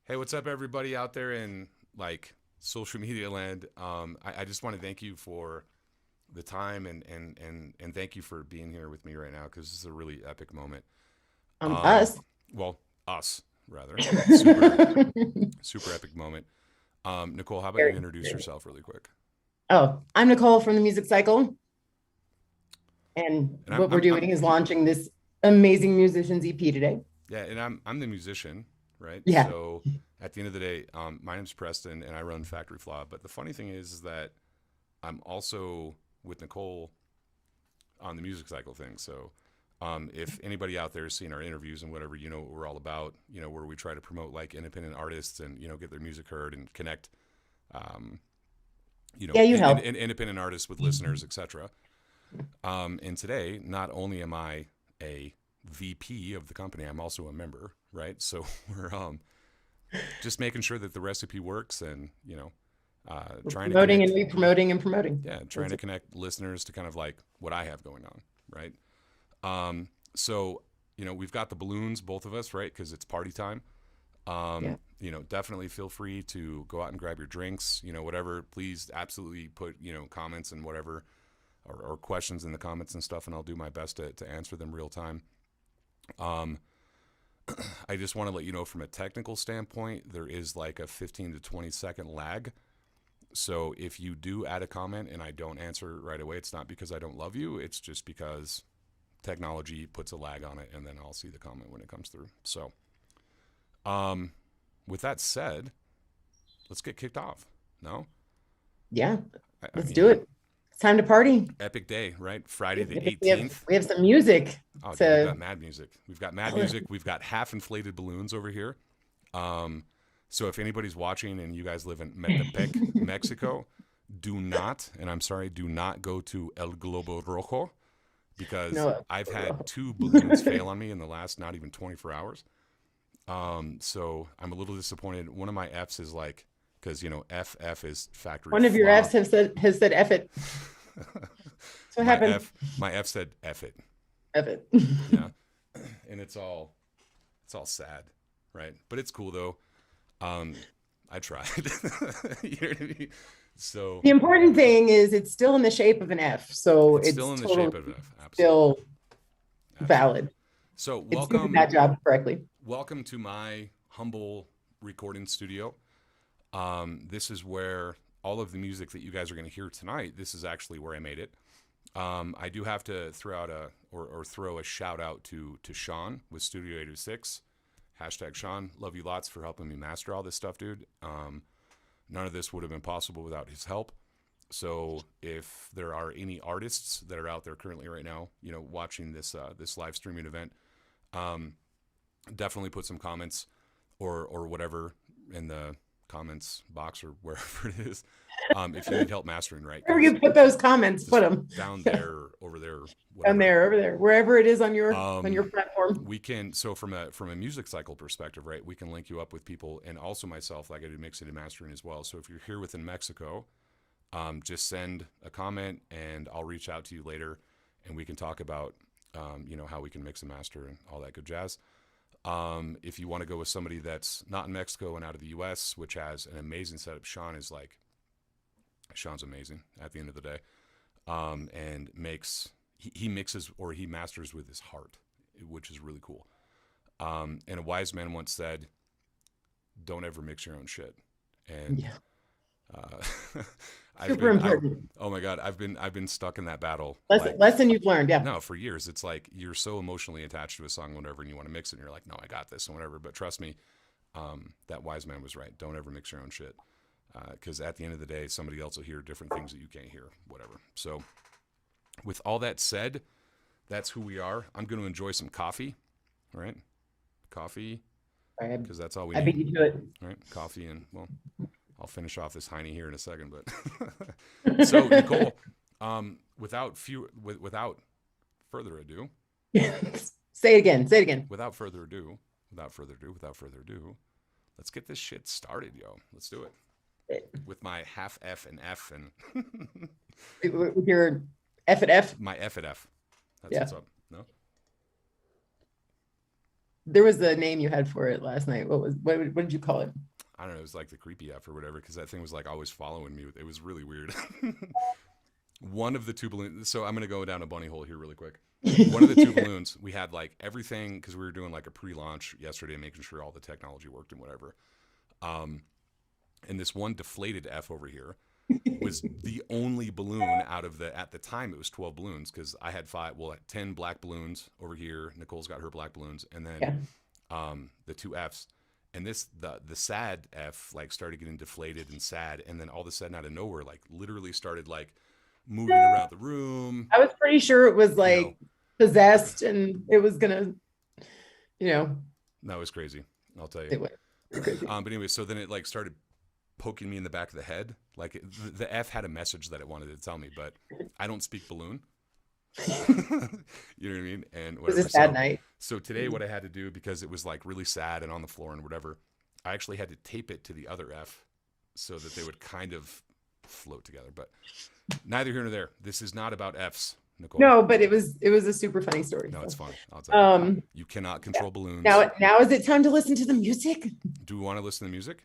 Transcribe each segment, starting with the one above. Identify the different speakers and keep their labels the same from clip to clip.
Speaker 1: Hey, what's up, everybody out there in like social media land? I just want to thank you for the time and thank you for being here with me right now because this is a really epic moment. Um,
Speaker 2: Us.
Speaker 1: well, us rather, super super epic moment. Nicole, how about you
Speaker 2: Very,
Speaker 1: introduce
Speaker 2: very.
Speaker 1: yourself really quick?
Speaker 2: Oh, I'm Nicole from the Music Cycle, and
Speaker 1: And
Speaker 2: what we're doing is launching this amazing musicians EP today.
Speaker 1: yeah, and I'm the musician, right?
Speaker 2: Yeah,
Speaker 1: So at the end of the day, my name's Preston and I run Factory Flaw. But the funny thing is that I'm also with Nicole on the music cycle thing. So if anybody out there has seen our interviews and whatever, you know what we're all about, you know, where we try to promote like independent artists and, you know, get their music heard and connect, um,
Speaker 2: yeah, you help.
Speaker 1: independent artists with listeners, etc. And today, not only am I a VP of the company, I'm also a member, right? So we're just making sure that the recipe works and, you know,
Speaker 2: We're
Speaker 1: trying to
Speaker 2: promoting and
Speaker 1: connect,
Speaker 2: re-promoting and promoting.
Speaker 1: yeah, trying
Speaker 2: That's
Speaker 1: to
Speaker 2: it.
Speaker 1: connect listeners to kind of like what I have going on, right? So you know, we've got the balloons, both of us, right? Because it's party time.
Speaker 2: Yeah.
Speaker 1: You know, definitely feel free to go out and grab your drinks. You know, whatever. Please, absolutely put comments and whatever or questions in the comments and stuff, and I'll do my best to answer them real time. Um, I just want to let you know from a technical standpoint, there is like a 15 to 20-second lag. So if you do add a comment and I don't answer right away, it's not because I don't love you. It's just because technology puts a lag on it, and then I'll see the comment when it comes through. So, um, with that said, let's get kicked off. No,
Speaker 2: Yeah.
Speaker 1: I
Speaker 2: Let's do
Speaker 1: mean,
Speaker 2: it. It's time to party.
Speaker 1: epic day, right? Friday
Speaker 2: We
Speaker 1: the
Speaker 2: we have
Speaker 1: 18th.
Speaker 2: we have some music
Speaker 1: Oh, dude, we've got
Speaker 2: to.
Speaker 1: mad music. We've got mad music. We've got half inflated balloons over here. Um, so if anybody's watching and you guys live in Metepec, Mexico, do not, and I'm sorry, do not go to El Globo Rojo because
Speaker 2: No.
Speaker 1: I've had two balloons fail on me in the last not even 24 hours. So I'm a little disappointed. One of my F's is like, because you know, FF is factory
Speaker 2: One of your
Speaker 1: flaw.
Speaker 2: Fs has said F it. That's what
Speaker 1: my
Speaker 2: happened.
Speaker 1: F, my F said F it.
Speaker 2: F it.
Speaker 1: Yeah, and it's all sad, right? But it's cool though. Um, I tried. You know what I mean? So
Speaker 2: The important thing is it's still in the shape of an F, so
Speaker 1: it's still
Speaker 2: it's
Speaker 1: in the
Speaker 2: totally
Speaker 1: shape of an F. Absolutely,
Speaker 2: still
Speaker 1: absolutely.
Speaker 2: valid.
Speaker 1: So
Speaker 2: It's doing that job correctly.
Speaker 1: welcome to my humble recording studio. This is where all of the music that you guys are going to hear tonight. This is actually where I made it. I do have to throw out or throw a shout out to Sean with Studio 86. Hashtag Sean, love you lots for helping me master all this stuff, dude. None of this would have been possible without his help. So if there are any artists that are out there currently right now, you know, watching this live streaming event, um, definitely put some comments or whatever in the comments box or wherever it is. If you need help mastering, right?
Speaker 2: Wherever
Speaker 1: Because
Speaker 2: you put those comments, put
Speaker 1: just
Speaker 2: them
Speaker 1: down there, over there,
Speaker 2: down
Speaker 1: whatever.
Speaker 2: there, over there, wherever it is on your
Speaker 1: Um,
Speaker 2: platform.
Speaker 1: we can so from a music cycle perspective, right? We can link you up with people, and also myself, like I do mixing and mastering as well. So if you're here within Mexico, just send a comment, and I'll reach out to you later, and we can talk about you know how we can mix and master and all that good jazz. If you want to go with somebody that's not in Mexico and out of the U.S., which has an amazing setup, Sean's amazing at the end of the day, and he mixes or he masters with his heart, which is really cool. And a wise man once said, "Don't ever mix your own shit." And
Speaker 2: Yeah,
Speaker 1: uh,
Speaker 2: super important.
Speaker 1: oh my god, I've been stuck in that battle
Speaker 2: Lesson,
Speaker 1: like
Speaker 2: lesson you've learned. Yeah,
Speaker 1: no, for years. It's like you're so emotionally attached to a song, whatever, and you want to mix it, and you're like, no, I got this, and whatever. But trust me, that wise man was right. Don't ever mix your own shit, because at the end of the day, somebody else will hear different things that you can't hear, whatever. So, with all that said, that's who we are. I'm going to enjoy some coffee, all right? Coffee,
Speaker 2: I,
Speaker 1: because that's all we
Speaker 2: I
Speaker 1: need,
Speaker 2: beat you to it.
Speaker 1: all right? Coffee, and well, I'll finish off this Heine here in a second. But so, Nicole, without further ado,
Speaker 2: Say it again. Say it again.
Speaker 1: without further ado, without further ado, let's get this shit started, yo. Let's do it with my half F and F and
Speaker 2: With your F at F.
Speaker 1: my F at F. That's
Speaker 2: Yeah.
Speaker 1: what's up. No,
Speaker 2: there was a name you had for it last night. What did you call it?
Speaker 1: I don't know. It was like the creepy F or whatever, because that thing was like always following me. It was really weird. One of the two balloons. So I'm gonna go down a bunny hole here really quick. One of the two balloons, we had like everything because we were doing like a pre-launch yesterday, making sure all the technology worked and whatever. Um, and this one deflated F over here was the only balloon out of the, at the time it was 12 balloons, because I had 10 black balloons over here. Nicole's got her black balloons, and then
Speaker 2: Yeah.
Speaker 1: the two Fs. And the sad F like started getting deflated and sad, and then all of a sudden out of nowhere, like literally started like moving around the room.
Speaker 2: I was pretty sure it was
Speaker 1: You know,
Speaker 2: like possessed and it was gonna, you know,
Speaker 1: that was crazy. I'll tell you.
Speaker 2: it was crazy.
Speaker 1: But anyway, so then it like started poking me in the back of the head. Like the F had a message that it wanted to tell me, but I don't speak balloon. You know what I mean? And
Speaker 2: It was
Speaker 1: whatever.
Speaker 2: a sad night.
Speaker 1: So today, what I had to do, because it was like really sad and on the floor and whatever, I actually had to tape it to the other F so that they would kind of float together. But neither here nor there. This is not about Fs, Nicole.
Speaker 2: No, but it was a super funny story.
Speaker 1: No,
Speaker 2: So.
Speaker 1: it's fun. I'll tell you.
Speaker 2: Um,
Speaker 1: You cannot control balloons.
Speaker 2: now is it time to listen to the music?
Speaker 1: Do we want to listen to music?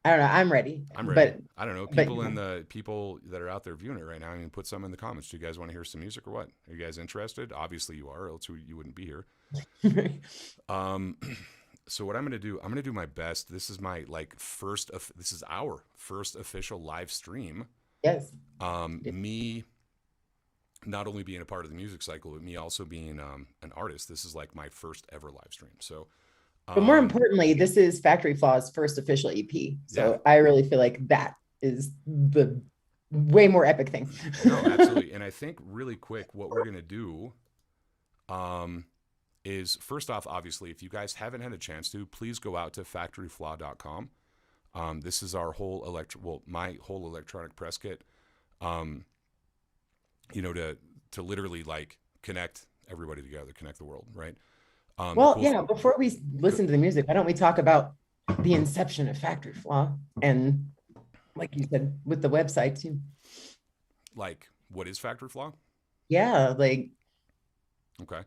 Speaker 2: I don't know. I'm ready.
Speaker 1: I'm ready.
Speaker 2: But
Speaker 1: I don't know.
Speaker 2: but-
Speaker 1: People that are out there viewing it right now, I mean, put some in the comments. Do you guys want to hear some music or what? Are you guys interested? Obviously you are, else you wouldn't be here. So what I'm going to do, I'm going to do my best. This is my this is our first official live stream.
Speaker 2: yes.
Speaker 1: Me not only being a part of the music cycle, but me also being an artist. This is like my first ever live stream. So
Speaker 2: But more importantly, this is Factory Flaw's first official EP. So
Speaker 1: Yeah.
Speaker 2: I really feel like that is the way more epic thing.
Speaker 1: No, absolutely. And I think really quick, what we're going to do is first off, obviously, if you guys haven't had a chance to, please go out to factoryflaw.com. This is our whole my whole electronic press kit, you know, to literally like connect everybody together, connect the world. Right.
Speaker 2: Well, yeah, before we listen to the music, why don't we talk about the inception of Factory Flaw and, like you said, with the website too.
Speaker 1: Like, what is Factory Flaw?
Speaker 2: Yeah, like
Speaker 1: Okay.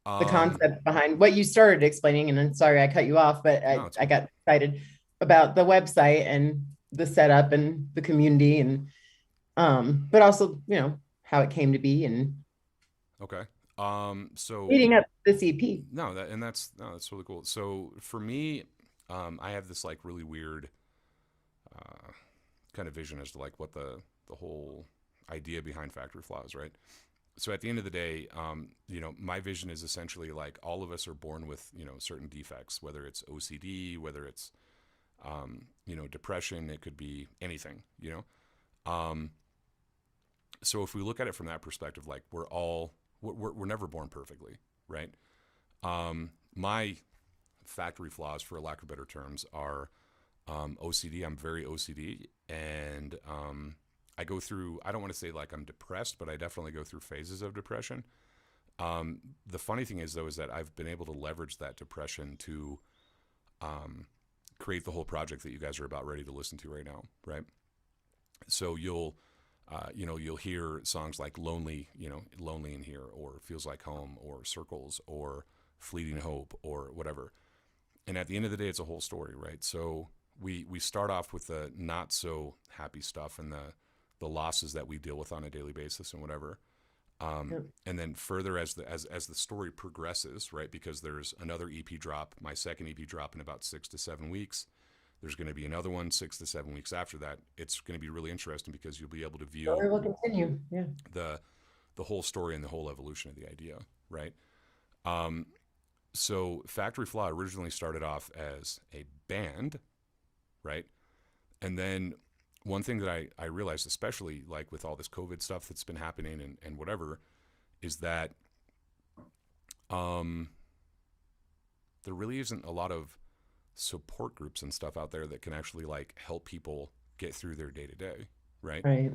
Speaker 2: the concept behind what you started explaining. And I'm sorry I cut you off, but
Speaker 1: No, it's
Speaker 2: I got excited about the website and the setup and the community and but also, you know, how it came to be and
Speaker 1: Okay. So
Speaker 2: leading up to this EP.
Speaker 1: that's really cool. So for me, I have this like really weird kind of vision as to like what the whole idea behind Factory Flaw is, right? So at the end of the day, you know, my vision is essentially like all of us are born with, you know, certain defects, whether it's OCD, whether it's, you know, depression, it could be anything, you know? So if we look at it from that perspective, like we're never born perfectly, right? My factory flaws, for lack of better terms, are OCD. I'm very OCD, and I go through, I don't want to say like I'm depressed, but I definitely go through phases of depression. The funny thing is, though, is that I've been able to leverage that depression to create the whole project that you guys are about ready to listen to right now, right? So you'll hear songs like Lonely, you know, Lonely in here, or Feels Like Home, or Circles, or Fleeting Hope, or whatever. And at the end of the day, it's a whole story, right? So we start off with the not so happy stuff and the losses that we deal with on a daily basis and whatever. And then further as the story progresses, right? Because there's another EP drop, my second EP drop in about 6 to 7 weeks. There's going to be another one 6 to 7 weeks after that. It's going to be really interesting because you'll be able to view
Speaker 2: Story will continue. Yeah.
Speaker 1: the whole story and the whole evolution of the idea, right? So Factory Flaw originally started off as a band, right? And then one thing that I realized, especially like with all this COVID stuff that's been happening and whatever, is that there really isn't a lot of support groups and stuff out there that can actually like help people get through their day to day, right?
Speaker 2: Right.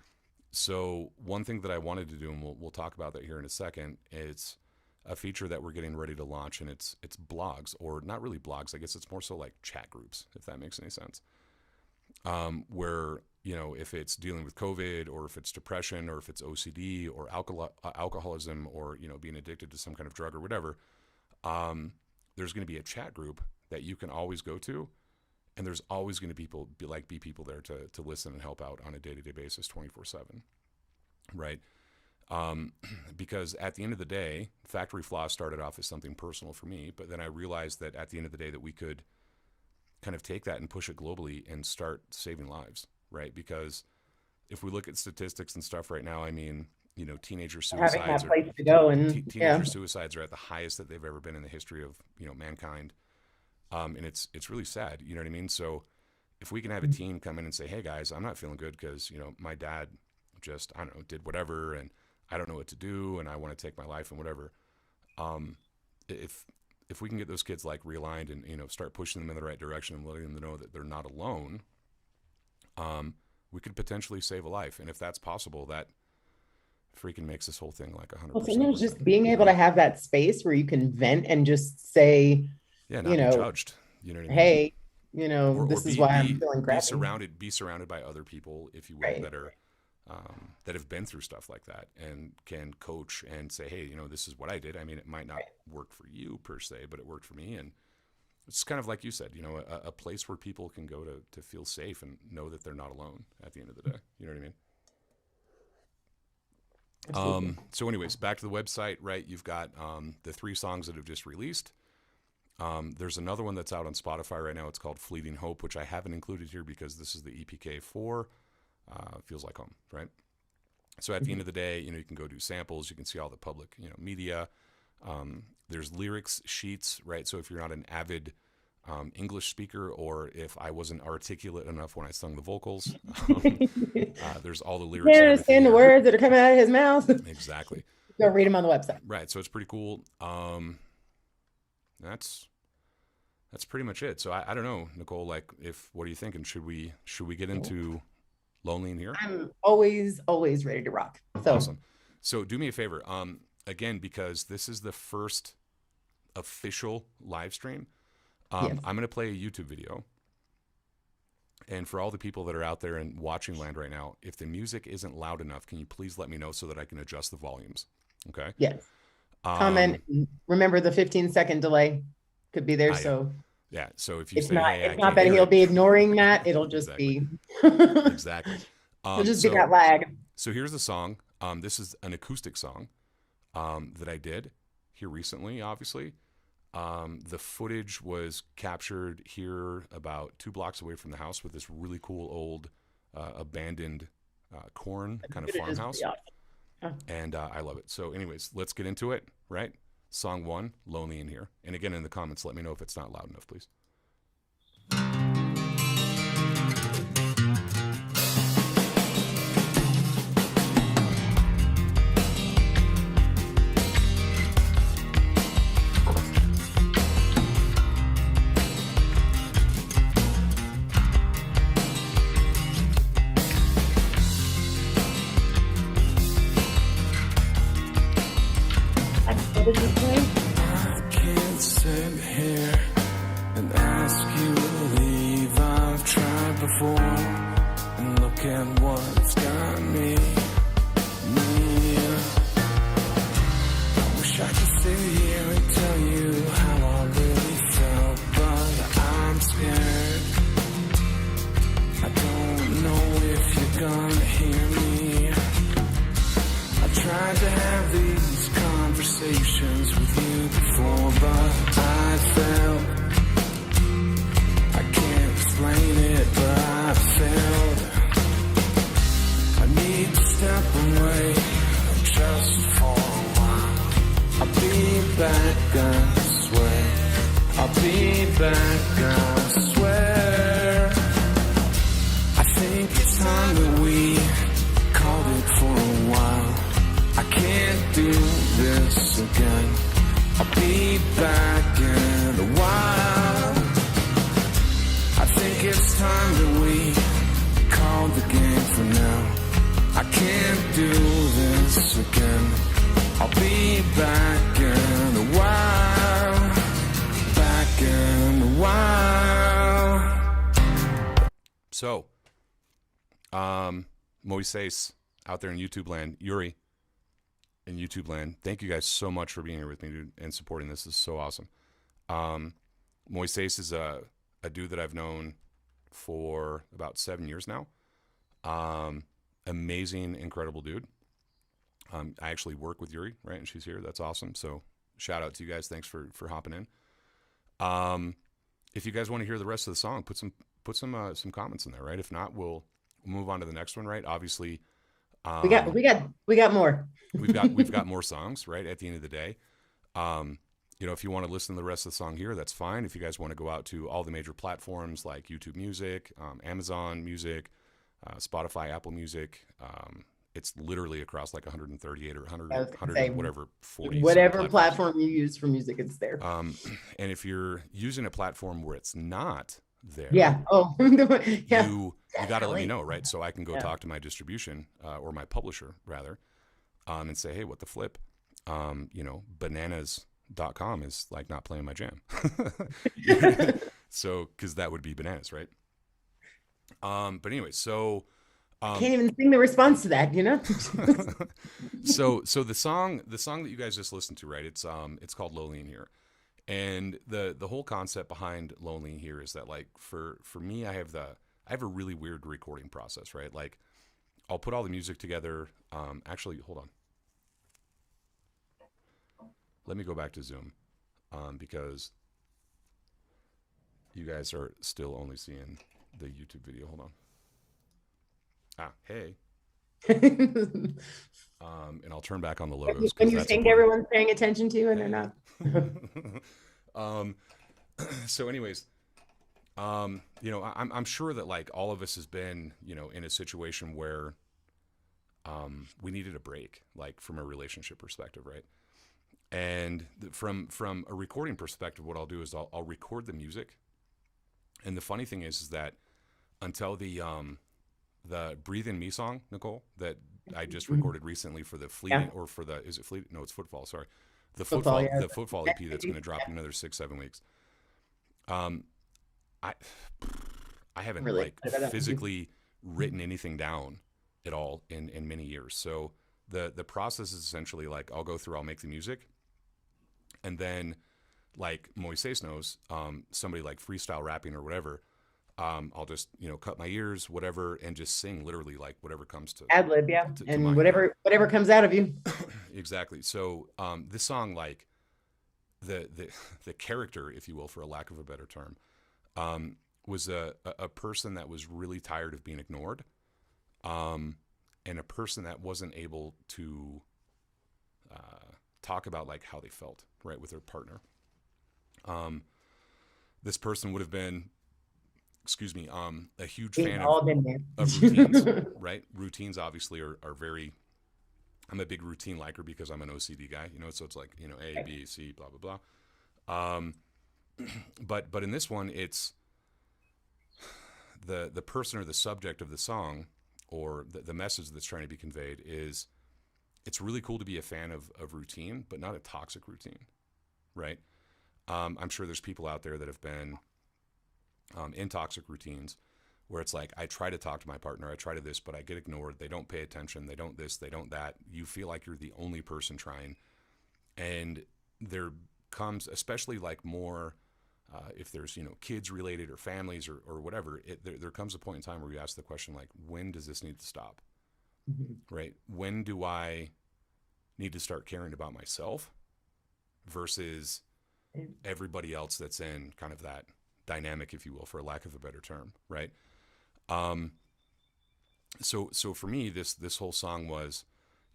Speaker 1: So one thing that I wanted to do, and we'll talk about that here in a second, it's a feature that we're getting ready to launch, and it's blogs, or not really blogs. I guess it's more so like chat groups, if that makes any sense. Where, you know, if it's dealing with COVID, or if it's depression, or if it's OCD, or alcoholism, or, you know, being addicted to some kind of drug or whatever, there's going to be a chat group that you can always go to, and there's always going to be people there to listen and help out on a day-to-day basis, 24/7, right? Because at the end of the day, Factory Flaw started off as something personal for me, but then I realized that at the end of the day that we could kind of take that and push it globally and start saving lives, right? Because if we look at statistics and stuff right now, I mean, teenager
Speaker 2: Having
Speaker 1: suicides
Speaker 2: that place to go and
Speaker 1: teenager suicides are at the highest that they've ever been in the history of mankind, and it's really sad. You know what I mean? So if we can have a team come in and say, hey guys, I'm not feeling good because my dad just, I don't know, did whatever, and I don't know what to do, and I want to take my life and whatever. If we can get those kids like realigned and start pushing them in the right direction and letting them know that they're not alone, we could potentially save a life. And if that's possible, that freaking makes this whole thing like 100%.
Speaker 2: Well, sometimes just being able to have that space where you can vent and just say,
Speaker 1: not be judged. You know what I mean?
Speaker 2: Hey, this is why I'm feeling crappy.
Speaker 1: Be surrounded by other people, if you will,
Speaker 2: Right.
Speaker 1: that have been through stuff like that and can coach and say, hey, this is what I did. I mean, it might not work for you per se, but it worked for me. And it's kind of like you said, a place where people can go to feel safe and know that they're not alone at the end of the day. You know what I mean? So anyways, back to the website, right? You've got the 3 songs that have just released. There's another one that's out on Spotify right now. It's called Fleeting Hope, which I haven't included here because this is the EPK 4. Feels like home, right? So at the end of the day, you can go do samples. You can see all the public, media. There's lyrics sheets, right? So if you're not an avid English speaker, or if I wasn't articulate enough when I sung the vocals, there's all the lyrics.
Speaker 2: You can't understand the words that are coming out of his mouth.
Speaker 1: Exactly.
Speaker 2: Go read them on the website.
Speaker 1: Right. So it's pretty cool. That's pretty much it. So I don't know, Nicole, like what are you thinking? Should we get into Lonely in Here?
Speaker 2: I'm always ready to rock. So
Speaker 1: awesome. So do me a favor. Again, because this is the first official live stream,
Speaker 2: yes.
Speaker 1: I'm going to play a YouTube video. And for all the people that are out there in watching land right now, if the music isn't loud enough, can you please let me know so that I can adjust the volumes? Okay.
Speaker 2: Yes. Comment. Remember the 15-second delay could be there. So
Speaker 1: yeah. So if you
Speaker 2: it's
Speaker 1: say,
Speaker 2: not,
Speaker 1: hey,
Speaker 2: it's not that he'll be ignoring that. It'll just be
Speaker 1: exactly.
Speaker 2: It'll just be that lag.
Speaker 1: So here's the song. This is an acoustic song that I did here recently, obviously. The footage was captured here about 2 blocks away from the house with this really cool old abandoned corn kind of farmhouse. And I love it. So anyways, let's get into it, right? Song 1, Lonely in Here. And again, in the comments, let me know if it's not loud enough, please.
Speaker 3: I can't sit here and ask you to leave. I've tried before, and look at what's got me. I wish I could sit here and tell you how I really felt, but I'm scared. I don't know if you're gonna hear me. I tried to have these conversations with you before, but I failed. I can't explain it, but I failed. I need to step away just for a while. I'll be back, I swear. I'll be back, I swear. I think it's time that we called it for a while. I can't do this again. I'll be back in a while. I think it's time that we called the game for now. I can't do this again. I'll be back in a while. Back in a while.
Speaker 1: So, Moises out there in YouTube land, Yuri in YouTube land, thank you guys so much for being here with me, dude, and supporting this. This is so awesome. Moises is a dude that I've known for about 7 years now. Amazing, incredible dude. I actually work with Yuri, right? And she's here. That's awesome. So shout out to you guys. Thanks for hopping in. If you guys want to hear the rest of the song, put some comments in there, right? If not, we'll move on to the next one, right? Obviously,
Speaker 2: we got more.
Speaker 1: we've got more songs, right? At the end of the day, if you want to listen to the rest of the song here, that's fine. If you guys want to go out to all the major platforms like YouTube Music, Amazon Music, Spotify, Apple Music, it's literally across like 138 or 100 whatever 40
Speaker 2: whatever platform you use for music, it's there.
Speaker 1: And if you're using a platform where it's not there,
Speaker 2: you
Speaker 1: got to let me know, right? So I can go talk to my distribution or my publisher rather, and say, hey, what the flip? Bananas.com is like not playing my jam. So because that would be bananas, right? But anyway, so
Speaker 2: can't even sing the response to that,
Speaker 1: so the song that you guys just listened to, right? It's called Lonely in Here. And the whole concept behind Lonely in Here is that, like, for me, I have a really weird recording process, right? Like, I'll put all the music together. Actually, hold on. Let me go back to Zoom, because you guys are still only seeing the YouTube video. Hold on. Hey. And I'll turn back on the logos.
Speaker 2: When you think everyone's paying attention to you and they're not.
Speaker 1: So anyways, I'm sure that like all of us has been, in a situation where we needed a break, like from a relationship perspective, right? And from a recording perspective, what I'll do is I'll record the music. And the funny thing is that until the Breathe in Me song, Nicole, that I just recorded recently for the Fleeting, or for the, is it Fleeting? No, it's Footfall. Sorry. The Footfall EP that's going to drop in another 6-7 weeks. I haven't really physically written anything down at all in many years. So the process is essentially like, I'll go through, I'll make the music. And then like Moises knows, somebody like freestyle rapping or whatever, I'll just, cut my ears, whatever, and just sing literally like whatever comes to
Speaker 2: ad lib, and whatever comes out of you.
Speaker 1: Exactly. So this song, like the character, if you will, for a lack of a better term, was a person that was really tired of being ignored, and a person that wasn't able to talk about like how they felt, right, with their partner. This person would have been, a huge fan of routines, right? Routines obviously are very, I'm a big routine liker because I'm an OCD guy, so it's like, A, B, C, blah, blah, blah. But in this one, it's the person or the subject of the song, or the message that's trying to be conveyed is, it's really cool to be a fan of routine, but not a toxic routine, right? I'm sure there's people out there that have been in toxic routines where it's like, I try to talk to my partner, I try to this, but I get ignored. They don't pay attention. They don't this, they don't that. You feel like you're the only person trying. And there comes, especially like more, if there's, kids related or families or whatever, there comes a point in time where you ask the question, like, when does this need to stop? Mm-hmm. Right? When do I need to start caring about myself versus everybody else that's in kind of that dynamic, if you will, for lack of a better term, right? So for me, this whole song was,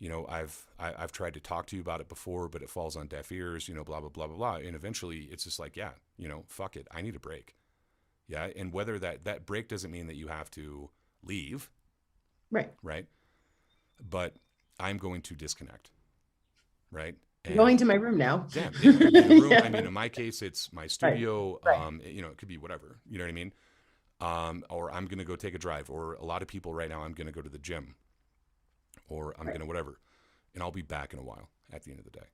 Speaker 1: I've tried to talk to you about it before, but it falls on deaf ears, blah, blah, blah, blah, blah. And eventually it's just like, yeah, fuck it. I need a break. Yeah. And whether that break doesn't mean that you have to leave.
Speaker 2: Right.
Speaker 1: Right. But I'm going to disconnect. Right.
Speaker 2: And going to my room now.
Speaker 1: Damn. Room, yeah. I mean, in my case, it's my studio. Right. It could be whatever. You know what I mean? Or I'm going to go take a drive. Or a lot of people right now, I'm going to go to the gym. Or I'm going to whatever. And I'll be back in a while at the end of the day.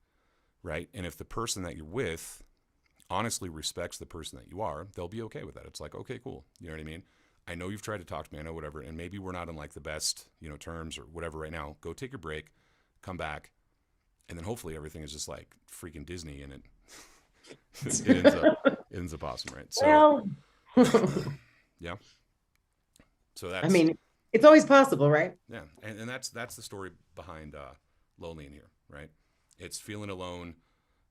Speaker 1: Right? And if the person that you're with honestly respects the person that you are, they'll be okay with that. It's like, okay, cool. You know what I mean? I know you've tried to talk to me. I know whatever. And maybe we're not on like the best, terms or whatever right now. Go take your break. Come back. And then hopefully everything is just like freaking Disney and it it ends up awesome, right? So
Speaker 2: Well,
Speaker 1: yeah. So
Speaker 2: I
Speaker 1: that's
Speaker 2: mean, it's always possible, right?
Speaker 1: yeah, and that's the story behind Lonely in Here, right? It's feeling alone,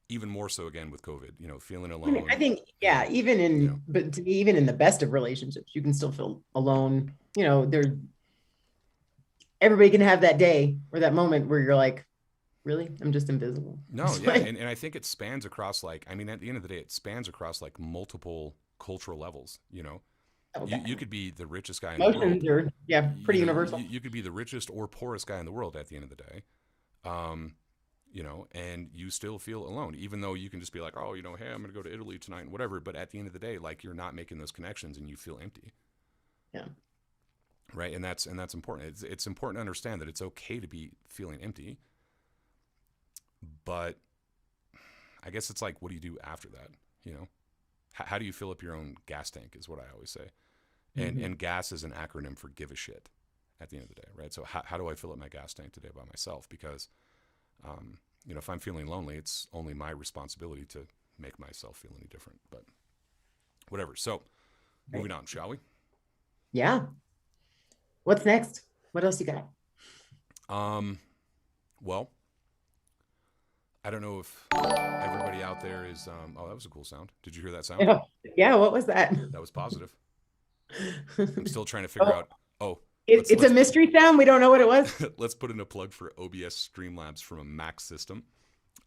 Speaker 1: even more so again with COVID. You know, feeling
Speaker 2: I mean,
Speaker 1: alone.
Speaker 2: I think, yeah,
Speaker 1: and,
Speaker 2: even
Speaker 1: you know,
Speaker 2: but to be even in the best of relationships, you can still feel alone. You know, everybody can have that day or that moment where you're like, really? I'm just invisible.
Speaker 1: no,
Speaker 2: It's
Speaker 1: yeah,
Speaker 2: like,
Speaker 1: and I think it spans across like I mean, at the end of the day, it spans across like multiple cultural levels. You know,
Speaker 2: okay.
Speaker 1: you could be the richest guy in the world.
Speaker 2: Emotions are, yeah,
Speaker 1: You
Speaker 2: pretty
Speaker 1: know,
Speaker 2: universal.
Speaker 1: you could be the richest or poorest guy in the world at the end of the day. Um, you know, and you still feel alone, even though you can just be like, oh, you know, hey, I'm going to go to Italy tonight and whatever. But at the end of the day, like you're not making those connections and you feel empty.
Speaker 2: Yeah.
Speaker 1: Right. And that's important. It's important to understand that it's okay to be feeling empty. But I guess it's like, what do you do after that? You know, how do you fill up your own gas tank is what I always say. And gas is an acronym for give a shit at the end of the day. Right. So how do I fill up my gas tank today by myself? Because, you know, if I'm feeling lonely, it's only my responsibility to make myself feel any different. But whatever. So moving on, shall we?
Speaker 2: Yeah. What's next? What else you got?
Speaker 1: Well, I don't know if everybody out there is. Oh, that was a cool sound. Did you hear that sound?
Speaker 2: Yeah. Yeah. What was that?
Speaker 1: That was positive. I'm still trying to figure out. Oh,
Speaker 2: it's a mystery sound. We don't know what it was.
Speaker 1: let's put in a plug for OBS Streamlabs from a Mac system.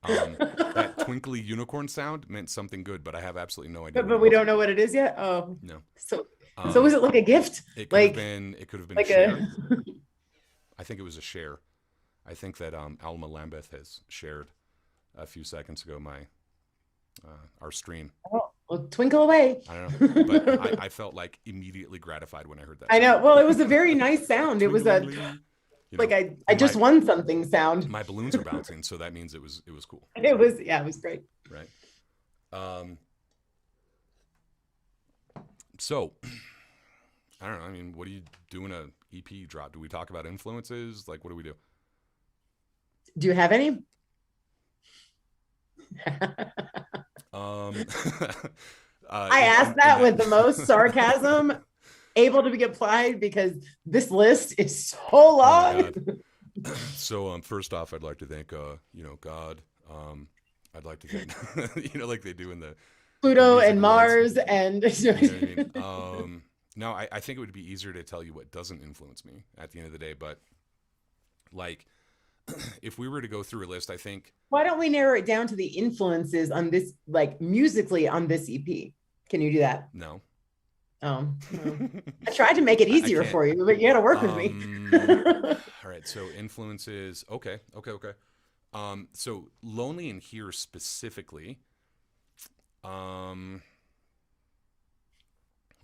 Speaker 1: That twinkly unicorn sound meant something good, but I have absolutely no idea.
Speaker 2: But we don't know what it is yet. Oh,
Speaker 1: no.
Speaker 2: So was it like a gift?
Speaker 1: It could have been. It could have been
Speaker 2: like
Speaker 1: a share. I think it was a share. I think that Alma Lambeth has shared a few seconds ago our stream.
Speaker 2: Oh, well, twinkle away.
Speaker 1: I don't know, but I felt like immediately gratified when I heard that.
Speaker 2: I know. Well, it was a very nice sound. It was a like I just won something sound.
Speaker 1: My balloons are bouncing, so that means it was cool.
Speaker 2: It was great.
Speaker 1: Right. So I don't know. I mean, what do you do in a EP drop? Do we talk about influences? Like, what do we do?
Speaker 2: Do you have any? I asked that with the most sarcasm able to be applied because this list is so long.
Speaker 1: Oh so first off, I'd like to thank God. I'd like to thank like they do in the
Speaker 2: Pluto and Mars and
Speaker 1: you know what I mean? No, I think it would be easier to tell you what doesn't influence me at the end of the day, but like if we were to go through a list, I think.
Speaker 2: Why don't we narrow it down to the influences on this, like musically on this EP? Can you do that?
Speaker 1: No.
Speaker 2: Well, I tried to make it easier for you, but you got to work with me.
Speaker 1: All right. So influences. Okay. So Lonely in Here specifically.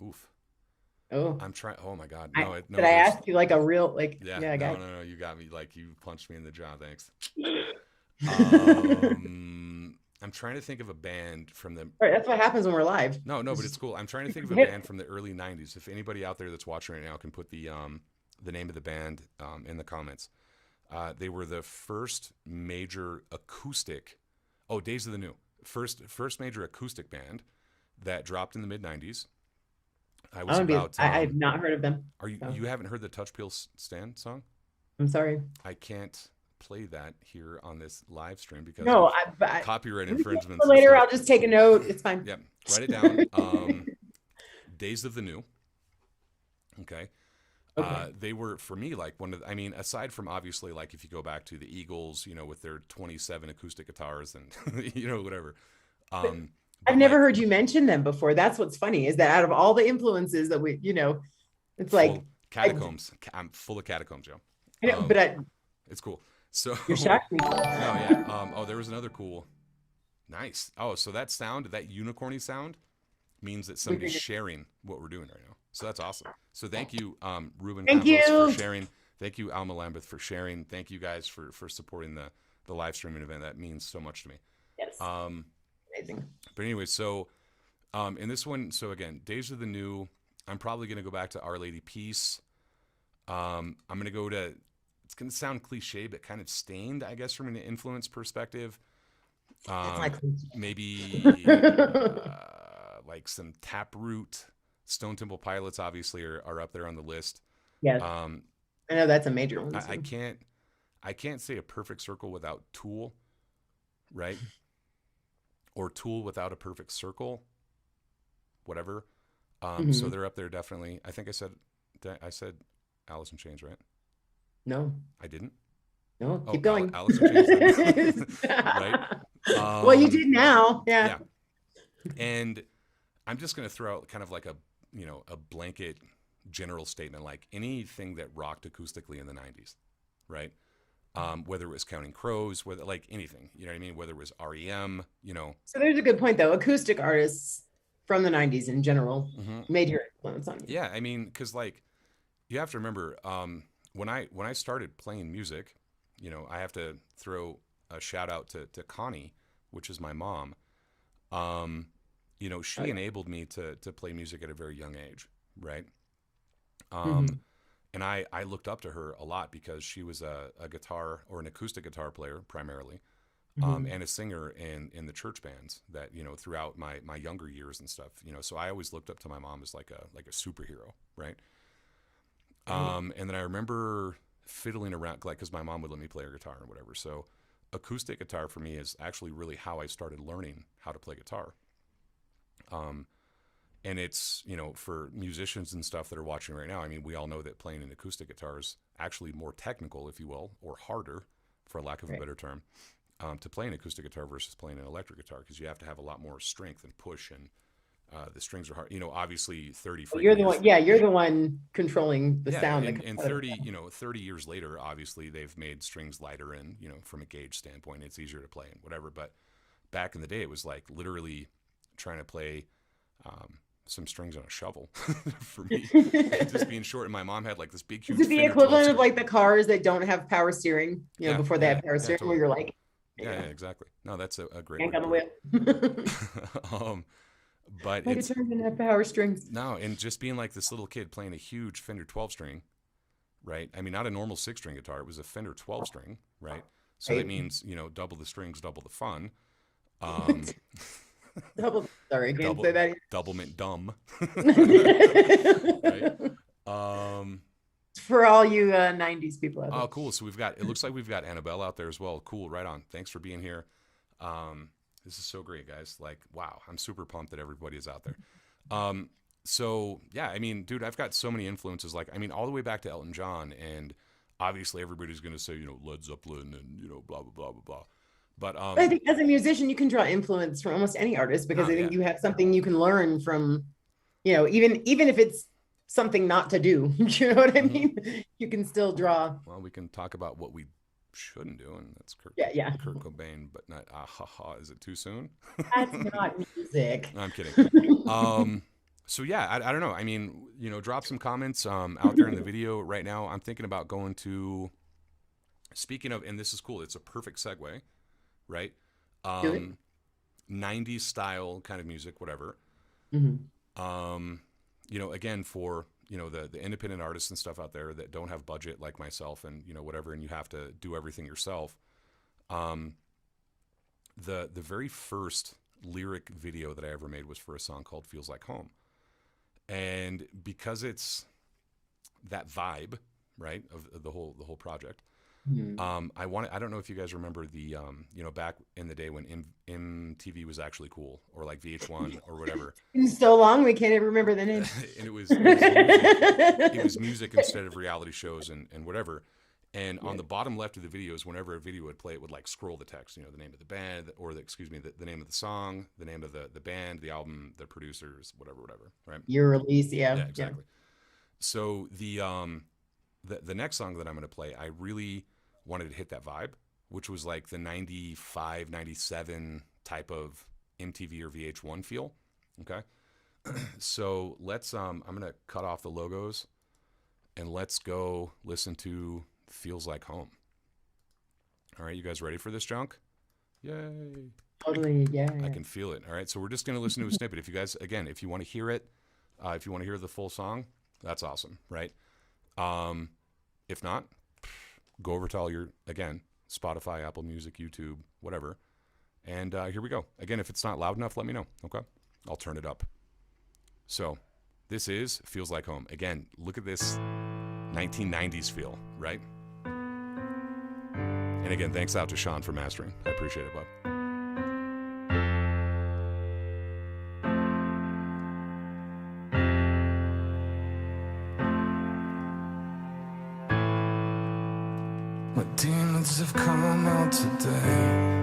Speaker 1: Oof.
Speaker 2: Oh,
Speaker 1: I'm trying. Oh my God.
Speaker 2: No, did I ask you like a real, like,
Speaker 1: yeah,
Speaker 2: I got
Speaker 1: no. You got me. Like you punched me in the jaw. Thanks. I'm trying to think of a band from the.
Speaker 2: Right, that's what happens when we're live.
Speaker 1: No, but it's cool. I'm trying to think of a band from the early '90s. If anybody out there that's watching right now can put the name of the band in the comments. They were the first major acoustic. Oh, Days of the New. First major acoustic band that dropped in the mid '90s.
Speaker 2: I've not heard of them.
Speaker 1: You haven't heard the Touch Peel Stand song?
Speaker 2: I'm sorry.
Speaker 1: I can't play that here on this live stream because copyright infringement.
Speaker 2: Later, I'll just take a note. It's fine.
Speaker 1: Yep, write it down. Days of the New. Okay. They were for me like one of. I mean, aside from obviously like if you go back to the Eagles, with their 27 acoustic guitars and whatever.
Speaker 2: I've never heard you mention them before. That's what's funny is that out of all the influences that we, it's like
Speaker 1: catacombs. I'm full of catacombs, Joe.
Speaker 2: I know, but
Speaker 1: it's cool. So
Speaker 2: you're shocked me.
Speaker 1: No, yeah. There was another cool. Nice. Oh, so that sound, that unicorny sound, means that somebody's sharing what we're doing right now. So that's awesome. So thank you, Ruben.
Speaker 2: Thank you
Speaker 1: for sharing. Thank you, Alma Lambeth, for sharing. Thank you guys for supporting the live streaming event. That means so much to me.
Speaker 2: Yes. Amazing.
Speaker 1: But anyway, so in this one, so again, Days of the New, I'm probably going to go back to Our Lady Peace. I'm going to go to, it's going to sound cliche, but kind of Stained, I guess, from an influence perspective.
Speaker 2: It's like
Speaker 1: Maybe like some Taproot, Stone Temple Pilots obviously are up there on the list.
Speaker 2: yes,
Speaker 1: Um,
Speaker 2: I know that's a major one.
Speaker 1: I
Speaker 2: So.
Speaker 1: can't say a perfect circle without Tool, right? Or Tool without a perfect circle, whatever. So
Speaker 2: Mhm.
Speaker 1: they're up there definitely. I think I said Alice in Chains, right?
Speaker 2: No,
Speaker 1: I didn't.
Speaker 2: no,
Speaker 1: Oh,
Speaker 2: keep going.
Speaker 1: Alice in Chains, then. Right?
Speaker 2: Well, you did now. Yeah.
Speaker 1: Yeah. And I'm just going to throw out kind of like a blanket general statement, like anything that rocked acoustically in the 90s, right? Whether it was Counting Crows, whether like anything, you know what I mean? Whether it was REM,
Speaker 2: So there's a good point though. Acoustic artists from the 90s in general,
Speaker 1: Mm-hmm.
Speaker 2: major influence on you.
Speaker 1: Yeah, I mean, because like you have to remember, when I started playing music, I have to throw a shout out to Connie, which is my mom. Um,
Speaker 2: Oh,
Speaker 1: she
Speaker 2: yeah.
Speaker 1: enabled me to play music at a very young age, right? Um,
Speaker 2: Mhm.
Speaker 1: and I looked up to her a lot because she was a guitar or an acoustic guitar player primarily,
Speaker 2: Mhm.
Speaker 1: and a singer in the church bands that throughout my younger years and stuff. So I always looked up to my mom as like a superhero, right?
Speaker 2: Right.
Speaker 1: And then I remember fiddling around, like, because my mom would let me play her guitar and whatever. So acoustic guitar for me is actually really how I started learning how to play guitar. Um, and it's, for musicians and stuff that are watching right now, I mean, we all know that playing an acoustic guitar is actually more technical, if you will, or harder, for lack of a
Speaker 2: Right.
Speaker 1: better term, to play an acoustic guitar versus playing an electric guitar, because you have to have a lot more strength and push, and the strings are hard. Obviously 30
Speaker 2: Well,
Speaker 1: freaking
Speaker 2: you're the
Speaker 1: years.
Speaker 2: one, yeah, you're the one controlling the
Speaker 1: Yeah,
Speaker 2: sound that
Speaker 1: and,
Speaker 2: comes
Speaker 1: and
Speaker 2: out of
Speaker 1: 30,
Speaker 2: it.
Speaker 1: 30 years later, obviously they've made strings lighter, and, from a gauge standpoint, it's easier to play and whatever. But back in the day, it was like literally trying to play um, some strings on a shovel for me, and just being short. And my mom had like this big,
Speaker 2: Is
Speaker 1: huge
Speaker 2: it the
Speaker 1: Fender 12
Speaker 2: equivalent of
Speaker 1: string.
Speaker 2: like the cars that don't have power steering,
Speaker 1: Yeah,
Speaker 2: before they
Speaker 1: yeah,
Speaker 2: had power
Speaker 1: yeah,
Speaker 2: steering, where
Speaker 1: totally.
Speaker 2: you're like, you
Speaker 1: Yeah, yeah,
Speaker 2: know,
Speaker 1: exactly. No, that's a great way
Speaker 2: yank
Speaker 1: to
Speaker 2: on the
Speaker 1: put
Speaker 2: wheel.
Speaker 1: it. But
Speaker 2: My
Speaker 1: it's
Speaker 2: guitar didn't have power strings.
Speaker 1: no, and just being like this little kid playing a huge Fender 12 string, right? I mean, not a normal 6 string guitar. It was a Fender 12 string, right? So that
Speaker 2: Right.
Speaker 1: means, double the strings, double the fun. Um,
Speaker 2: Double, sorry, I can't
Speaker 1: double,
Speaker 2: say that.
Speaker 1: doublemint dumb, right?
Speaker 2: Either.
Speaker 1: Um,
Speaker 2: For all you 90s people out there.
Speaker 1: oh, cool. So it looks like we've got Annabelle out there as well. Cool. Right on. Thanks for being here. Um, this is so great, guys. Like, wow. I'm super pumped that everybody is out there. Um, so yeah, I mean, dude, I've got so many influences. Like, I mean, all the way back to Elton John, and obviously everybody's going to say, Led Zeppelin and, blah, blah, blah, blah, blah. But,
Speaker 2: I think as a musician, you can draw influence from almost any artist, because
Speaker 1: no,
Speaker 2: I
Speaker 1: yeah.
Speaker 2: think you have something you can learn from, even if it's something not to do. You know what I mean? You can still draw.
Speaker 1: Well, we can talk about what we shouldn't do, and that's
Speaker 2: Yeah, yeah.
Speaker 1: Kurt Cobain, but not, is it too soon?
Speaker 2: That's not music.
Speaker 1: No, I'm kidding. So yeah, I don't know. I mean, drop some comments out there in the video right now. I'm thinking about going to, speaking of, and this is cool, it's a perfect segue, right?
Speaker 2: Do it.
Speaker 1: 90s style kind of music, whatever.
Speaker 2: Mhm.
Speaker 1: Again, for, the independent artists and stuff out there that don't have budget like myself, and, whatever, and you have to do everything yourself. The very first lyric video that I ever made was for a song called Feels Like Home. And because it's that vibe, right, of the whole project,
Speaker 2: Mhm.
Speaker 1: I don't know if you guys remember the, back in the day when MTV was actually cool, or like VH1 or whatever.
Speaker 2: Been so long, we can't even remember the name.
Speaker 1: And it was music instead of reality shows and whatever. And on the bottom left of the videos, whenever a video would play, it would like scroll the text, the name of the band, or the name of the song, the name of the band, the album, the producers, whatever, right?
Speaker 2: Year release, yeah.
Speaker 1: Yeah, exactly. So the next song that I'm going to play, I really wanted to hit that vibe, which was like the 95, 97 type of MTV or VH1 feel. Okay. So I'm going to cut off the logos and let's go listen to Feels Like Home. All right, you guys ready for this junk? Yay.
Speaker 2: Totally, yeah.
Speaker 1: I can feel it. All right, so we're just going to listen to a snippet. If you guys, again, if you want to hear it, if you want to hear the full song, that's awesome, right? If not, go over to all your, again, Spotify, Apple Music, YouTube, whatever, And here we go. Again, if it's not loud enough, let me know. Okay, I'll turn it up. So this feels like home. Again, look at this 1990s feel, right? And again, thanks out to Sean for mastering. I appreciate it, bud.
Speaker 3: My demons have come out today.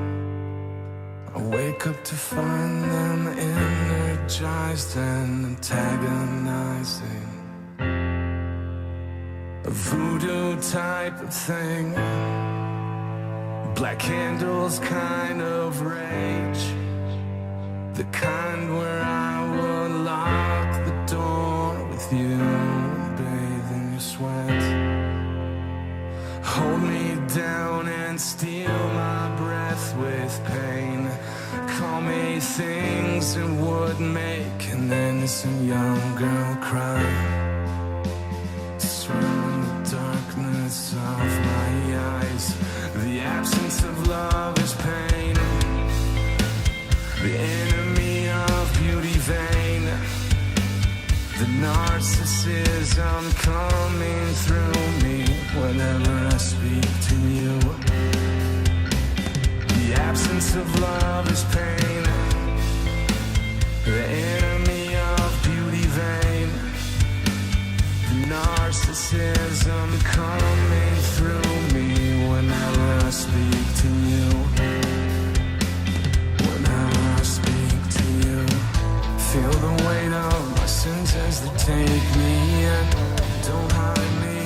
Speaker 3: I wake up to find them energized and antagonizing. A voodoo type of thing. Black candles kind of rage. The kind where I would lock the door with you and bathe in your sweat. Hold me down and steal my breath with pain. Call me things that would make an innocent young girl cry. Swim in the darkness of my eyes. The absence of love is pain. The enemy of beauty vain. The narcissism coming through me whenever I speak to you. The absence of love is pain. The enemy of beauty vain. The narcissism coming through me whenever I speak to you. Whenever I speak to you. Feel the weight of my sins as they take me in. Don't hide me.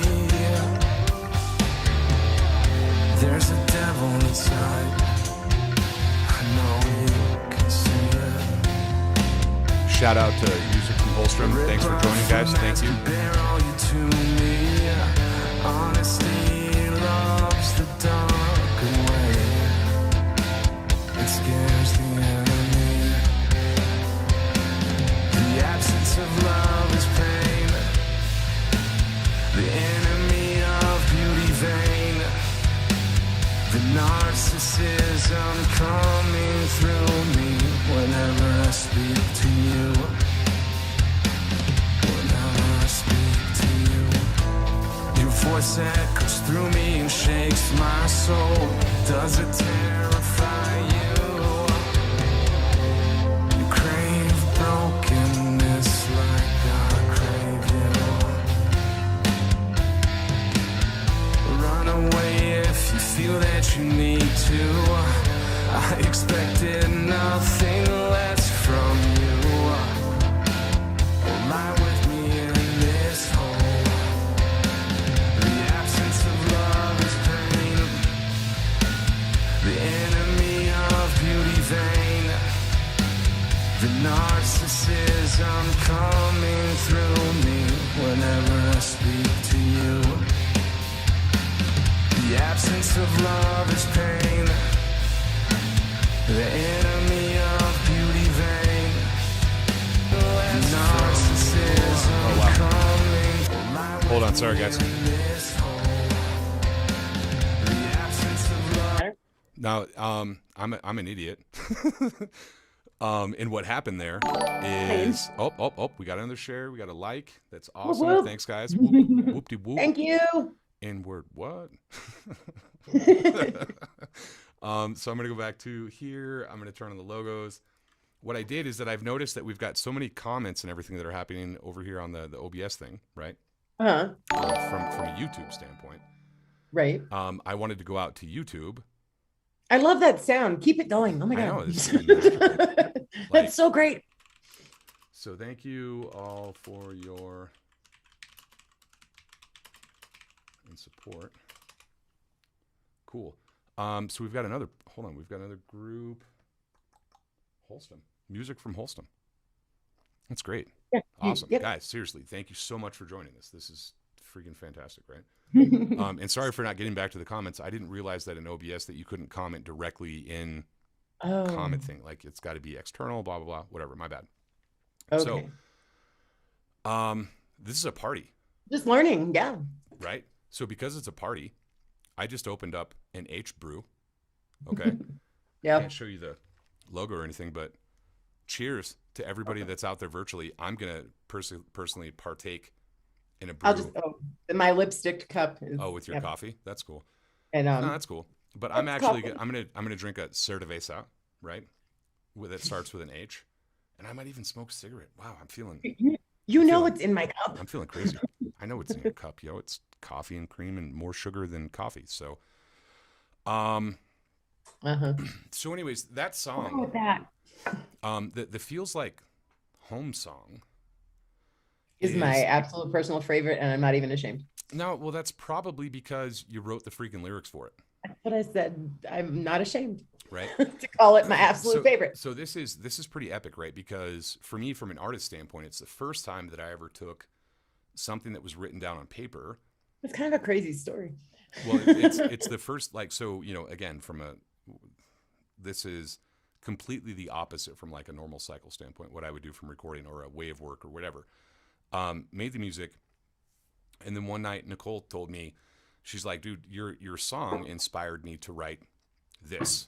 Speaker 3: There's a devil inside. I know you can see it.
Speaker 1: Shout out to Music from Holstrom. Thanks for joining, guys. Thank you.
Speaker 3: Bear all you to me. Honesty loves the dark away. It scares the enemy. The absence of love is pain. The enemy of beauty vain. The narcissism coming through me whenever I speak to you. Whenever I speak to you. Your voice echoes through me and shakes my soul. Does it terrify you? You crave brokenness like I crave you. Run away if you feel that you need to. I expected nothing less from you. Oh, lie with me in this hole. The absence of love is pain. The enemy of beauty vain. The narcissism coming through me whenever I speak to you. The absence of love is pain. The enemy of beauty vain. The narcissism coming.
Speaker 1: Hold on, sorry guys. Now, I'm an idiot. And what happened there is we got another share, we got a like. That's awesome.
Speaker 2: Whoop, whoop.
Speaker 1: Thanks, guys. Whoop-de-whoop.
Speaker 2: Thank you.
Speaker 1: N-word what? So I'm gonna go back to here. I'm gonna turn on the logos. What I did is that I've noticed that we've got so many comments and everything that are happening over here on the OBS thing, right?
Speaker 2: Uh-huh.
Speaker 1: From a YouTube standpoint.
Speaker 2: Right.
Speaker 1: I wanted to go out to YouTube.
Speaker 2: I love that sound. Keep it going. Oh my
Speaker 1: I
Speaker 2: God.
Speaker 1: know, it's magical.
Speaker 2: That's so great.
Speaker 1: So thank you all for your support. Cool. So we've got another, we've got another group. Holston. Music from Holston. That's great.
Speaker 2: Yeah.
Speaker 1: Awesome.
Speaker 2: Yep.
Speaker 1: Guys, seriously, thank you so much for joining us. This is freaking fantastic, right? And sorry for not getting back to the comments. I didn't realize that in OBS that you couldn't comment directly in comment thing. Like it's got to be external, blah, blah, blah, whatever. My bad.
Speaker 2: Okay.
Speaker 1: So this is a party.
Speaker 2: Just learning. Yeah.
Speaker 1: Right? So because it's a party, I just opened up an H brew. Okay.
Speaker 2: Yeah.
Speaker 1: Can't show you the logo or anything, but cheers to everybody that's out there virtually. I'm gonna personally partake in a brew.
Speaker 2: I'll just my lipstick cup is,
Speaker 1: with your coffee. That's cool.
Speaker 2: And
Speaker 1: No, that's cool. But I'm actually I'm gonna drink a cerveza, right? That starts with an H, and I might even smoke a cigarette. Wow, I'm feeling.
Speaker 2: You know what's in my cup.
Speaker 1: I'm feeling crazy. I know what's in your cup, yo. It's coffee and cream and more sugar than coffee. So, so anyways, that song,
Speaker 2: with that
Speaker 1: the feels like home song
Speaker 2: is my absolute personal favorite, and I'm not even ashamed.
Speaker 1: No, well, that's probably because you wrote the freaking lyrics for it.
Speaker 2: That's what I said. I'm not ashamed,
Speaker 1: right?
Speaker 2: to call it my absolute favorite.
Speaker 1: So this is pretty epic, right? Because for me, from an artist standpoint, it's the first time that I ever took something that was written down on paper.
Speaker 2: It's kind of a crazy story.
Speaker 1: Well, it's the first, like, so, you know, again, this is completely the opposite from like a normal cycle standpoint, what I would do from recording or a way of work or whatever. Made the music. And then one night, Nicole told me, she's like, dude, your song inspired me to write this.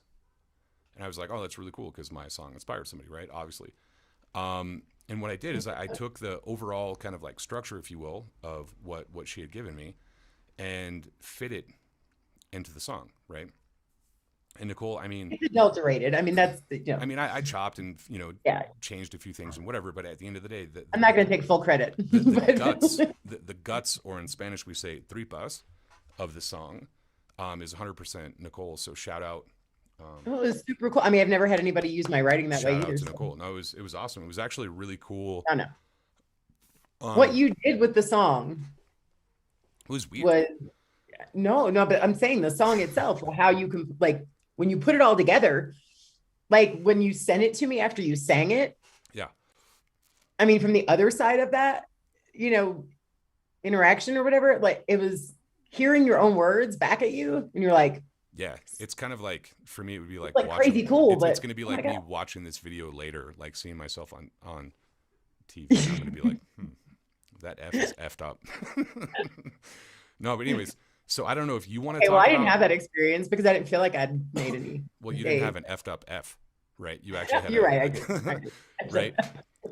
Speaker 1: And I was like, oh, that's really cool because my song inspired somebody, right? Obviously. And what I did is I took the overall kind of like structure, if you will, of what she had given me and fit it into the song, right? And Nicole, I mean,
Speaker 2: it's adulterated. I mean, that's
Speaker 1: I mean, I chopped and changed a few things and whatever. But at the end of the day,
Speaker 2: I'm not going to take full credit.
Speaker 1: The guts, the guts, or in Spanish we say tripas, of the song, is 100% Nicole. So shout out.
Speaker 2: It was super cool. I mean, I've never had anybody use my writing that way either.
Speaker 1: Shout out to Nicole. No, it was awesome. It was actually really cool.
Speaker 2: I know. What you did with the song
Speaker 1: was weird.
Speaker 2: No, but I'm saying the song itself, how you can, like, when you put it all together, like when you sent it to me after you sang it.
Speaker 1: Yeah.
Speaker 2: I mean, from the other side of that, interaction or whatever, like it was hearing your own words back at you. And you're like,
Speaker 1: yeah, it's kind of like, for me, it would be like
Speaker 2: watching, crazy cool.
Speaker 1: It's going to be like me watching this video later, like seeing myself on TV. I'm going to be like, that F is effed up. No, but anyways, so I don't know if you want to talk
Speaker 2: about... I didn't have that experience because I didn't feel like I'd made any.
Speaker 1: Well, you didn't have an effed up F, right? You actually had
Speaker 2: You're right, I did.
Speaker 1: Right?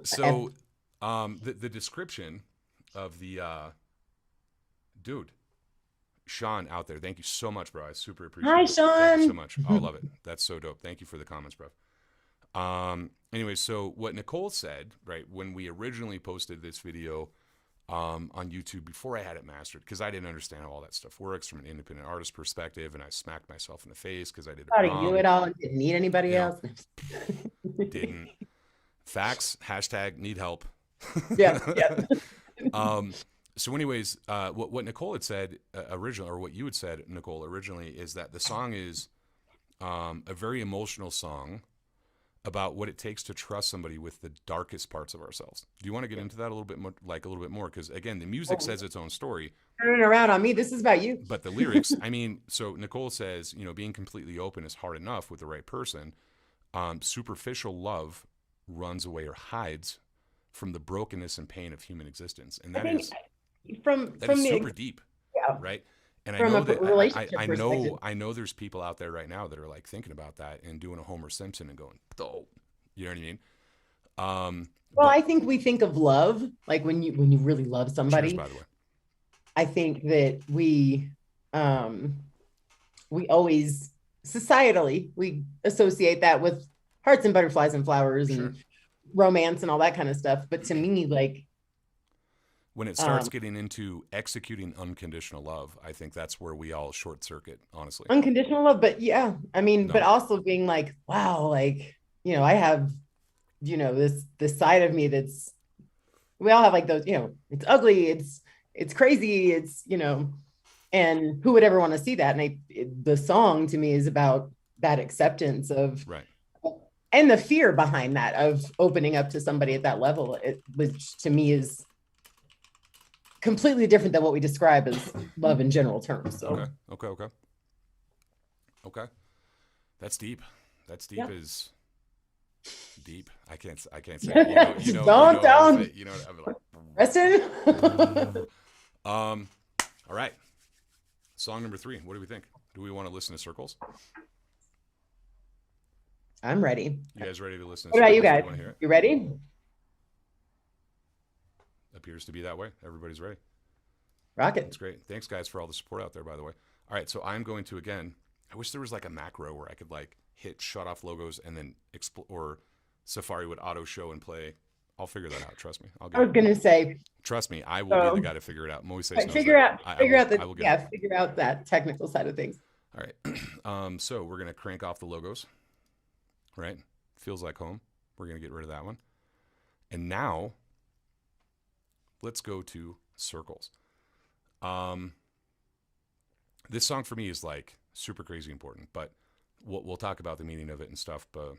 Speaker 1: So the description of the dude, Sean out there, thank you so much, bro. I super appreciate it.
Speaker 2: Hi, Sean.
Speaker 1: Thank you so much. I love it. That's so dope. Thank you for the comments, bro. Anyway, so what Nicole said, right, when we originally posted this video on YouTube before I had it mastered, because I didn't understand how all that stuff works from an independent artist perspective, and I smacked myself in the face because I did it wrong.
Speaker 2: How to do it all and didn't need anybody else.
Speaker 1: Didn't. Facts, hashtag need help.
Speaker 2: Yeah.
Speaker 1: So anyways, what Nicole had said originally, or what you had said, Nicole, originally, is that the song is a very emotional song about what it takes to trust somebody with the darkest parts of ourselves. Do you want to get into that a little bit more? Because again, the music says its own story.
Speaker 2: Turning around on me, this is about you.
Speaker 1: But the lyrics, I mean, so Nicole says, being completely open is hard enough with the right person. Superficial love runs away or hides from the brokenness and pain of human existence, and that is super deep, right? And I know that I know there's people out there right now that are like thinking about that and doing a Homer Simpson and going, "Oh," you know what I mean?
Speaker 2: Well, I think we think of love like when you really love somebody.
Speaker 1: Cheers, by the way.
Speaker 2: I think that we always societally we associate that with hearts and butterflies and flowers and romance and all that kind of stuff. But to me, like,
Speaker 1: when it starts getting into executing unconditional love, I think that's where we all short circuit, honestly.
Speaker 2: Unconditional love, but yeah, I mean, but also being like, wow, like, I have, this side of me that's, we all have like those, it's ugly, it's crazy, it's, and who would ever want to see that? And the song to me is about that acceptance of,
Speaker 1: right.
Speaker 2: And the fear behind that of opening up to somebody at that level, which to me is completely different than what we describe as love in general terms. So
Speaker 1: okay. That's deep. Is deep. I can't say it.
Speaker 2: Don't.
Speaker 1: I'm like,
Speaker 2: Preston.
Speaker 1: All right. Song number 3. What do we think? Do we want to listen to Circles?
Speaker 2: I'm ready.
Speaker 1: You guys ready to listen?
Speaker 2: What about you guys?
Speaker 1: Want to hear it?
Speaker 2: You ready?
Speaker 1: Appears to be that way. Everybody's ready.
Speaker 2: Rocket.
Speaker 1: That's great. Thanks, guys, for all the support out there, by the way. All right, so I'm going to, again, I wish there was like a macro where I could like hit shut off logos and then or Safari would auto show and play. I'll figure that out. Trust me.
Speaker 2: I was gonna say.
Speaker 1: Trust me, I will be the guy to figure it out. Moises knows
Speaker 2: figure
Speaker 1: that.
Speaker 2: figure out that technical side of things.
Speaker 1: All right. So we're gonna crank off the logos. Right? Feels like home. We're gonna get rid of that one. And now let's go to circles. This song for me is like super crazy important, but we'll talk about the meaning of it and stuff. But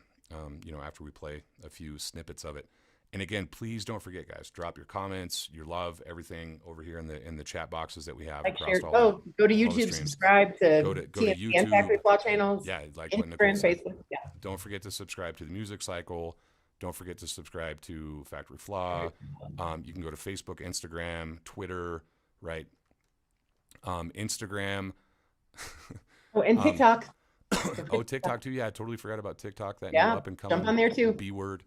Speaker 1: after we play a few snippets of it. And again, please don't forget, guys, drop your comments, your love, everything over here in the chat boxes that we have.
Speaker 2: Go to YouTube, subscribe to
Speaker 1: YouTube
Speaker 2: and Factory Flaw channels.
Speaker 1: Yeah, like
Speaker 2: Instagram, Facebook. Yeah.
Speaker 1: Don't forget to subscribe to the Music Cycle. Don't forget to subscribe to Factory Flaw. You can go to Facebook, Instagram, Twitter, right? Instagram.
Speaker 2: Oh, and TikTok.
Speaker 1: TikTok too. Yeah, I totally forgot about TikTok. That
Speaker 2: new
Speaker 1: up and coming.
Speaker 2: Jump on there too.
Speaker 1: B word.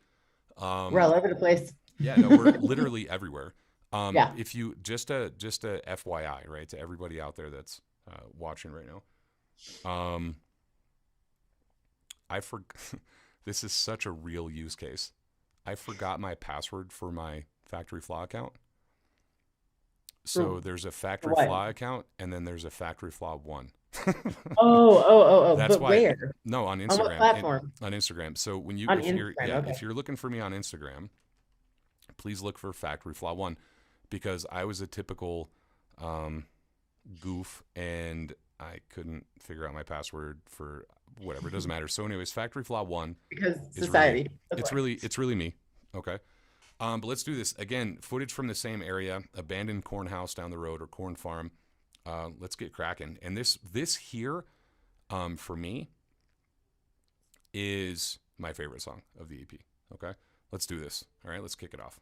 Speaker 2: We're all over the place.
Speaker 1: Yeah, no, we're literally everywhere.
Speaker 2: Yeah.
Speaker 1: If you just a FYI, right, to everybody out there that's watching right now. This is such a real use case. I forgot my password for my Factory Flaw account. So there's a Factory Flaw account, and then there's a Factory Flaw 1.
Speaker 2: Oh.
Speaker 1: That's
Speaker 2: but
Speaker 1: why.
Speaker 2: Where?
Speaker 1: No, on Instagram.
Speaker 2: On what platform?
Speaker 1: On Instagram. So when you if you're looking for me on Instagram, please look for Factory Flaw 1, because I was a typical goof and I couldn't figure out my password for whatever. It doesn't matter. So anyways, Factory Flaw 1
Speaker 2: because society.
Speaker 1: It's really me. Okay. But let's do this again. Footage from the same area, abandoned corn house down the road or corn farm. Let's get cracking. And this here, for me, is my favorite song of the EP. Okay, let's do this. All right, let's kick it off.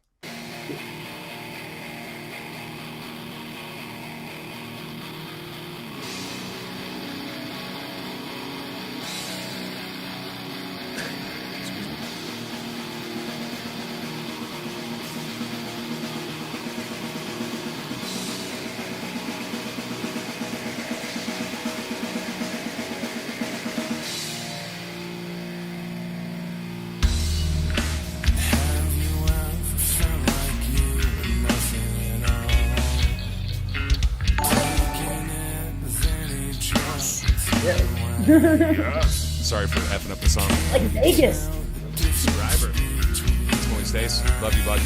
Speaker 1: Sorry for effing up the song.
Speaker 2: Like Vegas.
Speaker 1: Subscriber. It's Moises Stace. Love you, bud.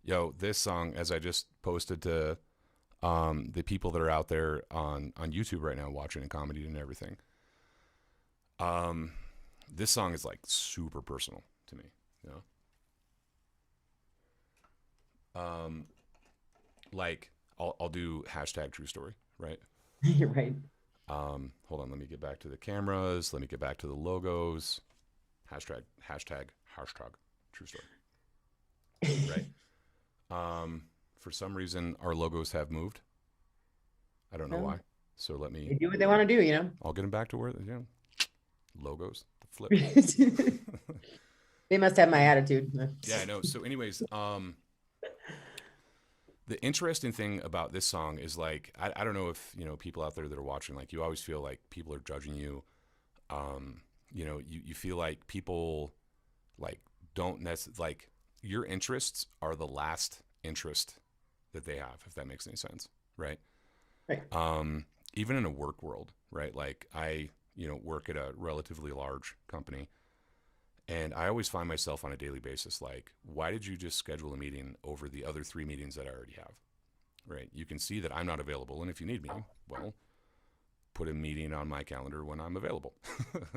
Speaker 1: Yo, this song, as I just posted to the people that are out there on YouTube right now watching and comedy and everything. This song is like super personal to me, you know. Like I'll do hashtag true story, right?
Speaker 2: You're right.
Speaker 1: Hold on, let me get back to the cameras. Let me get back to the logos. Hashtag true story. Right. For some reason, our logos have moved. I don't know why. So let me.
Speaker 2: They do what they want to do, you know.
Speaker 1: I'll get them back to where, you know, logos, the flip.
Speaker 2: They must have my attitude.
Speaker 1: Yeah, I know. So, anyways, the interesting thing about this song is like, I don't know if, you know, people out there that are watching, like, you always feel like people are judging you. You know, you feel like people like don't necessarily, like, your interests are the last interest that they have, if that makes any sense, right?
Speaker 2: Right.
Speaker 1: Even in a work world, right? Like I, you know, work at a relatively large company, and I always find myself on a daily basis like, why did you just schedule a meeting over the other 3 meetings that I already have? Right? You can see that I'm not available, and if you need me, well, put a meeting on my calendar when I'm available.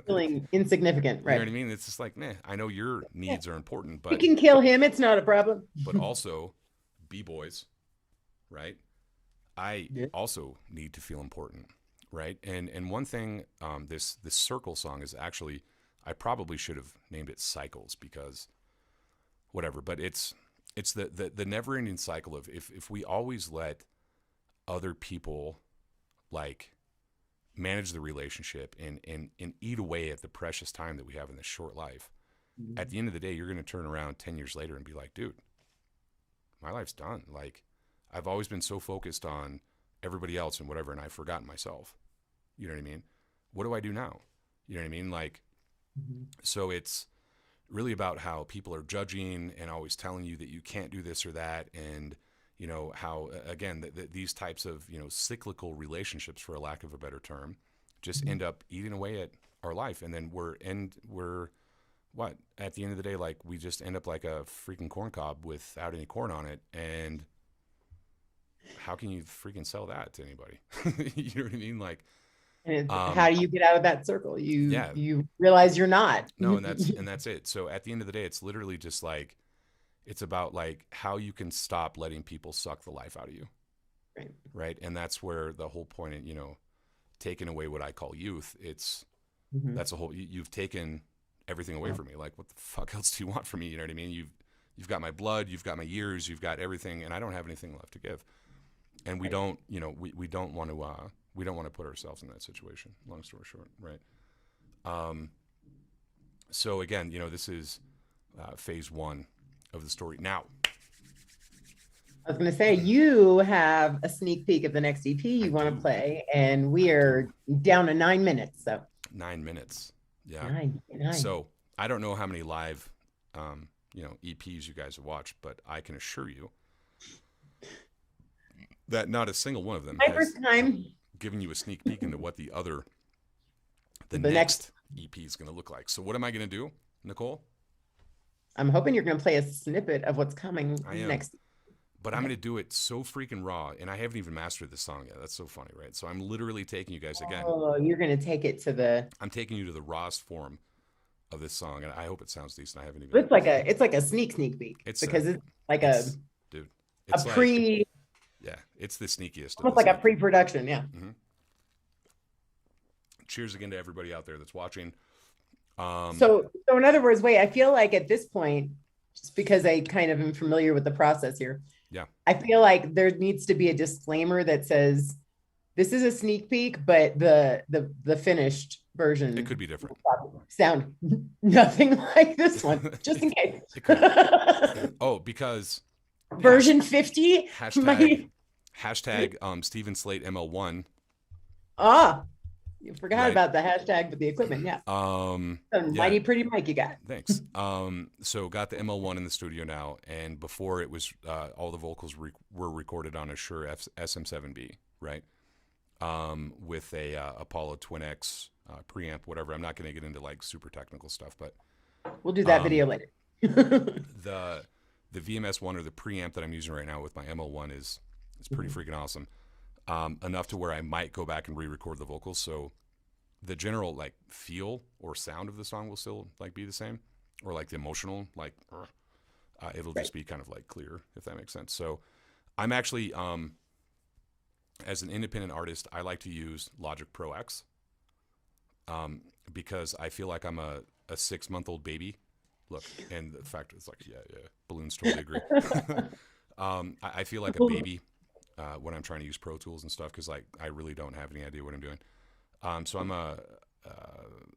Speaker 2: Feeling insignificant, right?
Speaker 1: You know what I mean? It's just like, nah, I know your needs are important,
Speaker 2: We
Speaker 1: but
Speaker 2: can kill him. It's not a problem.
Speaker 1: but also B-boys, right? I
Speaker 2: Yeah.
Speaker 1: also need to feel important, right? And one thing, this circle song is actually, I probably should have named it Cycles, because whatever, but it's the never-ending cycle of if we always let other people like manage the relationship and eat away at the precious time that we have in this short life, at the end of the day, you're going to turn around 10 years later and be like, dude, my life's done. Like, I've always been so focused on everybody else and whatever, and I've forgotten myself. You know what I mean? What do I do now? You know what I mean? Like, so it's really about how people are judging and always telling you that you can't do this or that. And, you know, how, again, these types of, you know, cyclical relationships, for a lack of a better term, just end up eating away at our life. And then we're what? At the end of the day, like, we just end up like a freaking corn cob without any corn on it. And how can you freaking sell that to anybody? You know what I mean? Like,
Speaker 2: And it's, how do you get out of that circle?
Speaker 1: Yeah.
Speaker 2: You realize you're not.
Speaker 1: no, and that's it. So at the end of the day, it's literally just like, it's about like how you can stop letting people suck the life out of you.
Speaker 2: Right.
Speaker 1: Right. And that's where the whole point of, you know, taking away what I call youth, it's,
Speaker 2: Mhm.
Speaker 1: that's a whole, you've taken everything away from me. Like, what the fuck else do you want from me? You know what I mean? You've got my blood, you've got my years, you've got everything, and I don't have anything left to give. And we don't, you know, we don't want to put ourselves in that situation. Long story short, right? So again, you know, this is phase 1 of the story. Now,
Speaker 2: I was going to say, you have a sneak peek of the next EP you want to play, and we are down to 9 minutes. So
Speaker 1: 9 minutes. Yeah.
Speaker 2: Nine.
Speaker 1: So I don't know how many live, you know, EPs you guys have watched, but I can assure you that not a single one of them
Speaker 2: My
Speaker 1: has
Speaker 2: first time.
Speaker 1: given you a sneak peek into what the
Speaker 2: The
Speaker 1: next EP is going to look like. So what am I going to do, Nicole?
Speaker 2: I'm hoping you're going to play a snippet of what's coming
Speaker 1: I am.
Speaker 2: next.
Speaker 1: But I'm going to do it so freaking raw, and I haven't even mastered this song yet. That's so funny, right? So I'm literally taking you guys again.
Speaker 2: Oh, you're going to take it to the.
Speaker 1: I'm taking you to the rawest form of this song, and I hope it sounds decent. I haven't even.
Speaker 2: It's like a sneak peek.
Speaker 1: It's
Speaker 2: because it's like
Speaker 1: dude.
Speaker 2: a
Speaker 1: It's like,
Speaker 2: pre,
Speaker 1: yeah, it's the sneakiest.
Speaker 2: almost like a pre-production. Yeah.
Speaker 1: Cheers again to everybody out there that's watching.
Speaker 2: So in other words, wait, I feel like at this point, just because I kind of am familiar with the process here.
Speaker 1: Yeah.
Speaker 2: I feel like there needs to be a disclaimer that says this is a sneak peek, but the finished version
Speaker 1: It could be different.
Speaker 2: sound nothing like this one, just in case.
Speaker 1: It could. Oh, because
Speaker 2: Version 50.
Speaker 1: hashtag Steven Slate ML1.
Speaker 2: You forgot
Speaker 1: Right.
Speaker 2: about the hashtag with the equipment. Yeah. Mighty pretty mic you got.
Speaker 1: Thanks. So got the ML1 in the studio now, and before it was all the vocals were recorded on a Shure SM7B, right? With a Apollo Twin X preamp, whatever. I'm not going to get into like super technical stuff, but
Speaker 2: We'll do that video later.
Speaker 1: the VMS1 or the preamp that I'm using right now with my ML1 is pretty freaking awesome. Enough to where I might go back and re-record the vocals. So the general like feel or sound of the song will still like be the same, or like the emotional, like it'll just be kind of like clear, if that makes sense. So I'm actually, as an independent artist, I like to use Logic Pro X because I feel like I'm a 6-month-old baby. Look, and the fact is like, yeah, balloons totally agree. I feel like a baby when I'm trying to use Pro Tools and stuff because like I really don't have any idea what I'm doing. So I'm a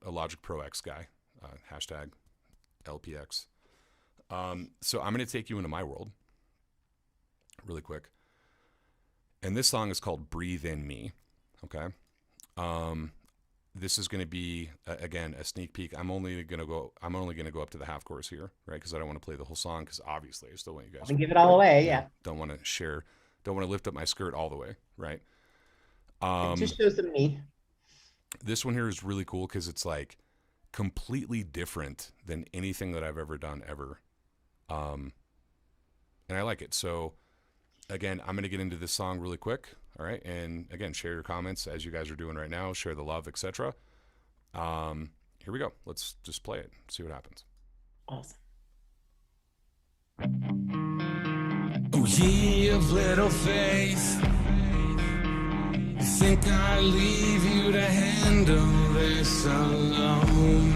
Speaker 1: Logic Pro X guy, hashtag LPX. So I'm going to take you into my world really quick. And this song is called Breathe in Me. Okay. This is going to be again a sneak peek. I'm only going to go up to the half chorus here, right? Because I don't want to play the whole song. Because obviously, I still want you guys
Speaker 2: to give it all away. Yeah.
Speaker 1: Don't want to share. Don't want to lift up my skirt all the way, right?
Speaker 2: It just shows them me.
Speaker 1: This one here is really cool because it's like completely different than anything that I've ever done ever, and I like it. So again, I'm going to get into this song really quick. All right. And again, share your comments as you guys are doing right now, share the love, etc. Here we go. Let's just play it. See what happens.
Speaker 2: Awesome.
Speaker 3: Oh, ye of little faith, you think I leave you to handle this alone?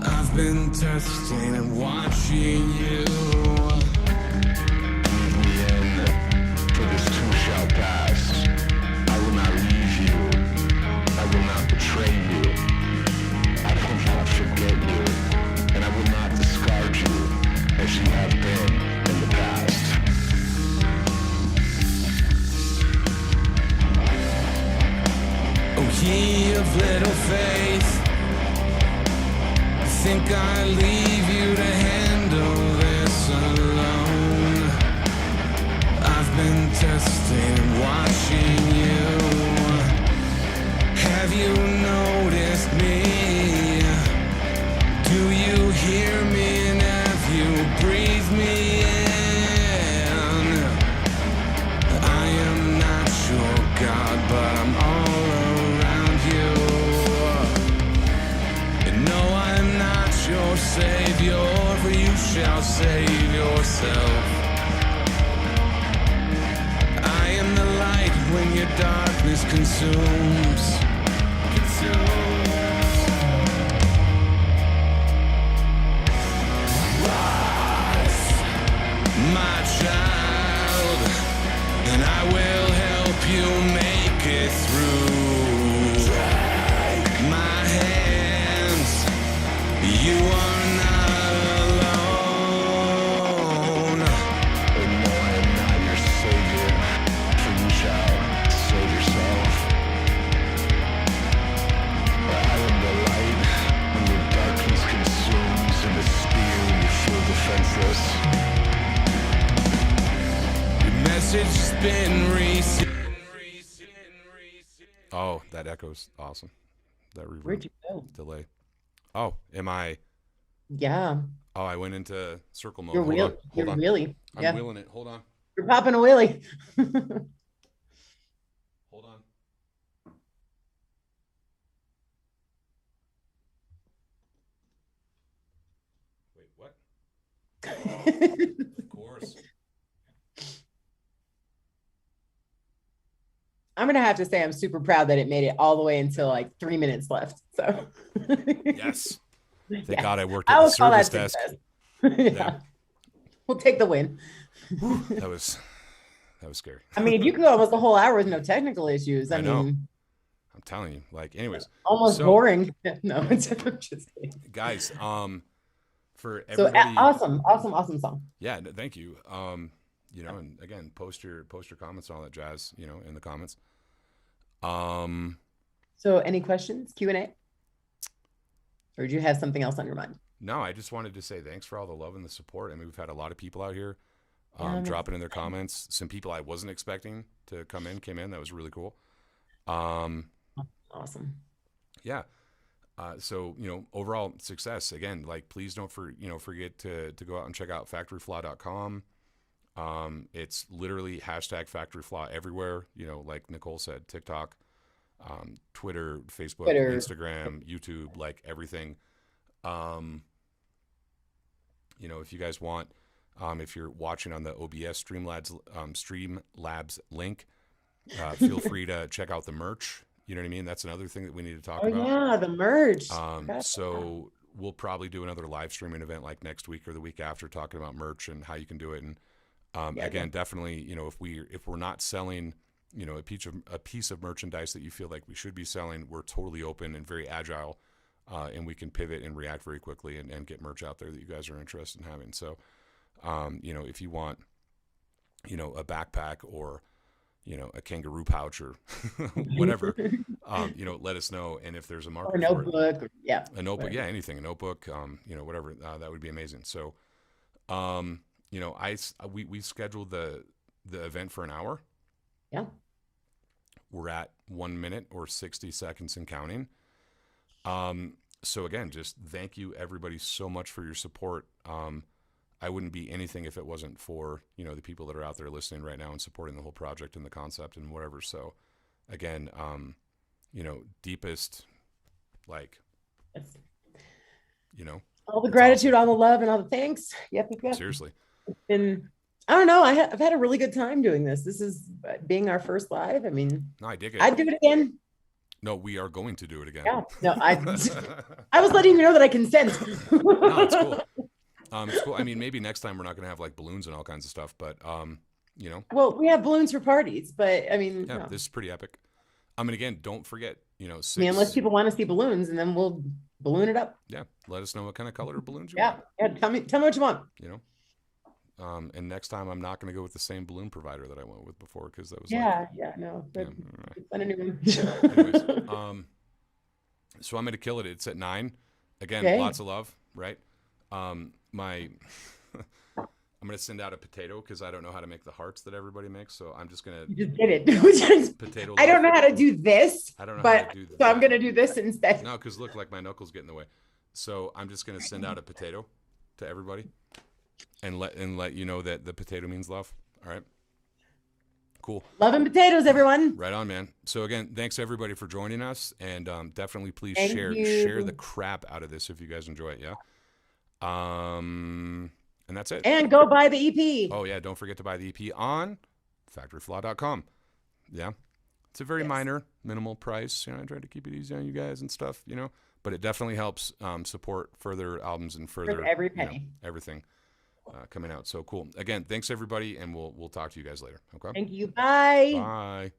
Speaker 3: I've been testing and watching you. Pass. I will not leave you. I will not betray you. I will not forget you. And I will not discard you as you have been in the past. Oh, ye of little faith, I think I leave you to handle this alone. I've been testing and watching you. Have you noticed me? Do you hear me and have you breathed me in? I am not your God, but I'm all around you. And no, I'm not your savior, for you shall save yourself. When your darkness consumes. Rise, my child, and I will help you make it through. Take my hands, you are not alone. And no, I am not your savior, for you shall save yourself. I am the light when your darkness consumes, and the spear when you feel defenseless. Your message has been received.
Speaker 1: Oh, that echo's awesome. That reverb.
Speaker 2: Where'd you go?
Speaker 1: Delay. Oh, am I?
Speaker 2: Yeah.
Speaker 1: Oh, I went into circle mode.
Speaker 2: You're
Speaker 1: Hold on.
Speaker 2: You're wheelie. Yeah.
Speaker 1: I'm wheeling it. Hold on.
Speaker 2: You're popping a wheelie.
Speaker 1: Hold on. Wait, what? Of course.
Speaker 2: I'm gonna have to say I'm super proud that it made it all the way until like 3 minutes left. So
Speaker 1: Yes. Thank
Speaker 2: Yeah.
Speaker 1: God I worked
Speaker 2: I
Speaker 1: at the
Speaker 2: always call that
Speaker 1: service desk.
Speaker 2: success. Yeah. We'll take the win.
Speaker 1: That was scary.
Speaker 2: I mean, you could go almost a whole hour with no technical issues. I
Speaker 1: I know.
Speaker 2: mean,
Speaker 1: I'm telling you. Like, anyways,
Speaker 2: almost
Speaker 1: So-
Speaker 2: boring. No, I'm just kidding.
Speaker 1: guys, for
Speaker 2: So
Speaker 1: everybody,
Speaker 2: awesome song.
Speaker 1: yeah, thank you. You know, and again, post your comments and all that jazz, you know, in the comments.
Speaker 2: So any questions, Q&A? Or do you have something else on your mind?
Speaker 1: No, I just wanted to say thanks for all the love and the support. I mean, we've had a lot of people out here
Speaker 2: Yeah,
Speaker 1: dropping in their comments. Some people I wasn't expecting to came in. That was really cool.
Speaker 2: Awesome.
Speaker 1: Yeah. So, overall success again, like, please don't forget to go out and check out factoryflaw.com. It's literally hashtag factoryflaw everywhere. Like Nicole said, TikTok, Twitter, Facebook,
Speaker 2: Twitter.
Speaker 1: Instagram, YouTube, like everything. If you guys want, if you're watching on the OBS Streamlabs link, feel free to check out the merch. You know what I mean? That's another thing that we need to talk about.
Speaker 2: Yeah, the merch.
Speaker 1: So we'll probably do another live streaming event like next week or the week after, talking about merch and how you can do it. And again, definitely, if we're not selling, a piece of merchandise that you feel like we should be selling, we're totally open and very agile, and we can pivot and react very quickly and get merch out there that you guys are interested in having. So, if you want, a backpack or a kangaroo pouch or whatever, let us know. And if there's a market
Speaker 2: or a notebook,
Speaker 1: a notebook, anything, a notebook, whatever, that would be amazing. So, we scheduled the event for an hour.
Speaker 2: Yeah.
Speaker 1: We're at 1 minute or 60 seconds and counting. So again, just thank you everybody so much for your support. I wouldn't be anything if it wasn't for, the people that are out there listening right now and supporting the whole project and the concept and whatever. So again, deepest, like,
Speaker 2: Yes.
Speaker 1: all
Speaker 2: the gratitude, all the love, and all the thanks. Yep.
Speaker 1: Seriously.
Speaker 2: And I don't know. I've had a really good time doing this. This is being our first live. I mean,
Speaker 1: No, I dig it.
Speaker 2: I'd do it again.
Speaker 1: No, we are going to do it again.
Speaker 2: Yeah. No, I was letting you know that I consent.
Speaker 1: No, it's cool. It's cool. I mean, maybe next time we're not going to have like balloons and all kinds of stuff, but
Speaker 2: Well, we have balloons for parties, but I mean,
Speaker 1: yeah, this is pretty epic. I mean, again, don't forget,
Speaker 2: unless people want to see balloons, and then we'll balloon it up.
Speaker 1: Yeah, let us know what kind of color balloons you
Speaker 2: want. Yeah, tell me what you want.
Speaker 1: And next time I'm not going to go with the same balloon provider that I went with before, because that was Anyways, so I'm going to kill it. It's at 9. Again, lots of love, right? I'm going to send out a potato because I don't know how to make the hearts that everybody makes. So I'm just going to.
Speaker 2: You just did it.
Speaker 1: Potato.
Speaker 2: I don't know how to do this.
Speaker 1: I don't know how to do that.
Speaker 2: So I'm going to do this instead.
Speaker 1: No, because look, like my knuckles get in the way. So I'm just going to send out a potato to everybody and let you know that the potato means love. All right. Cool.
Speaker 2: Love and potatoes, everyone.
Speaker 1: Right on, man. So again, thanks everybody for joining us, and definitely please share the crap out of this if you guys enjoy it. Yeah. And that's it.
Speaker 2: And go buy the EP.
Speaker 1: Oh yeah, don't forget to buy the EP on factoryflaw.com. Yeah. It's a very minimal price. I tried to keep it easy on you guys and stuff, but it definitely helps support further albums and further
Speaker 2: every penny.
Speaker 1: Everything coming out. So cool. Again, thanks everybody, and we'll talk to you guys later. Okay.
Speaker 2: Thank you. Bye.
Speaker 1: Bye.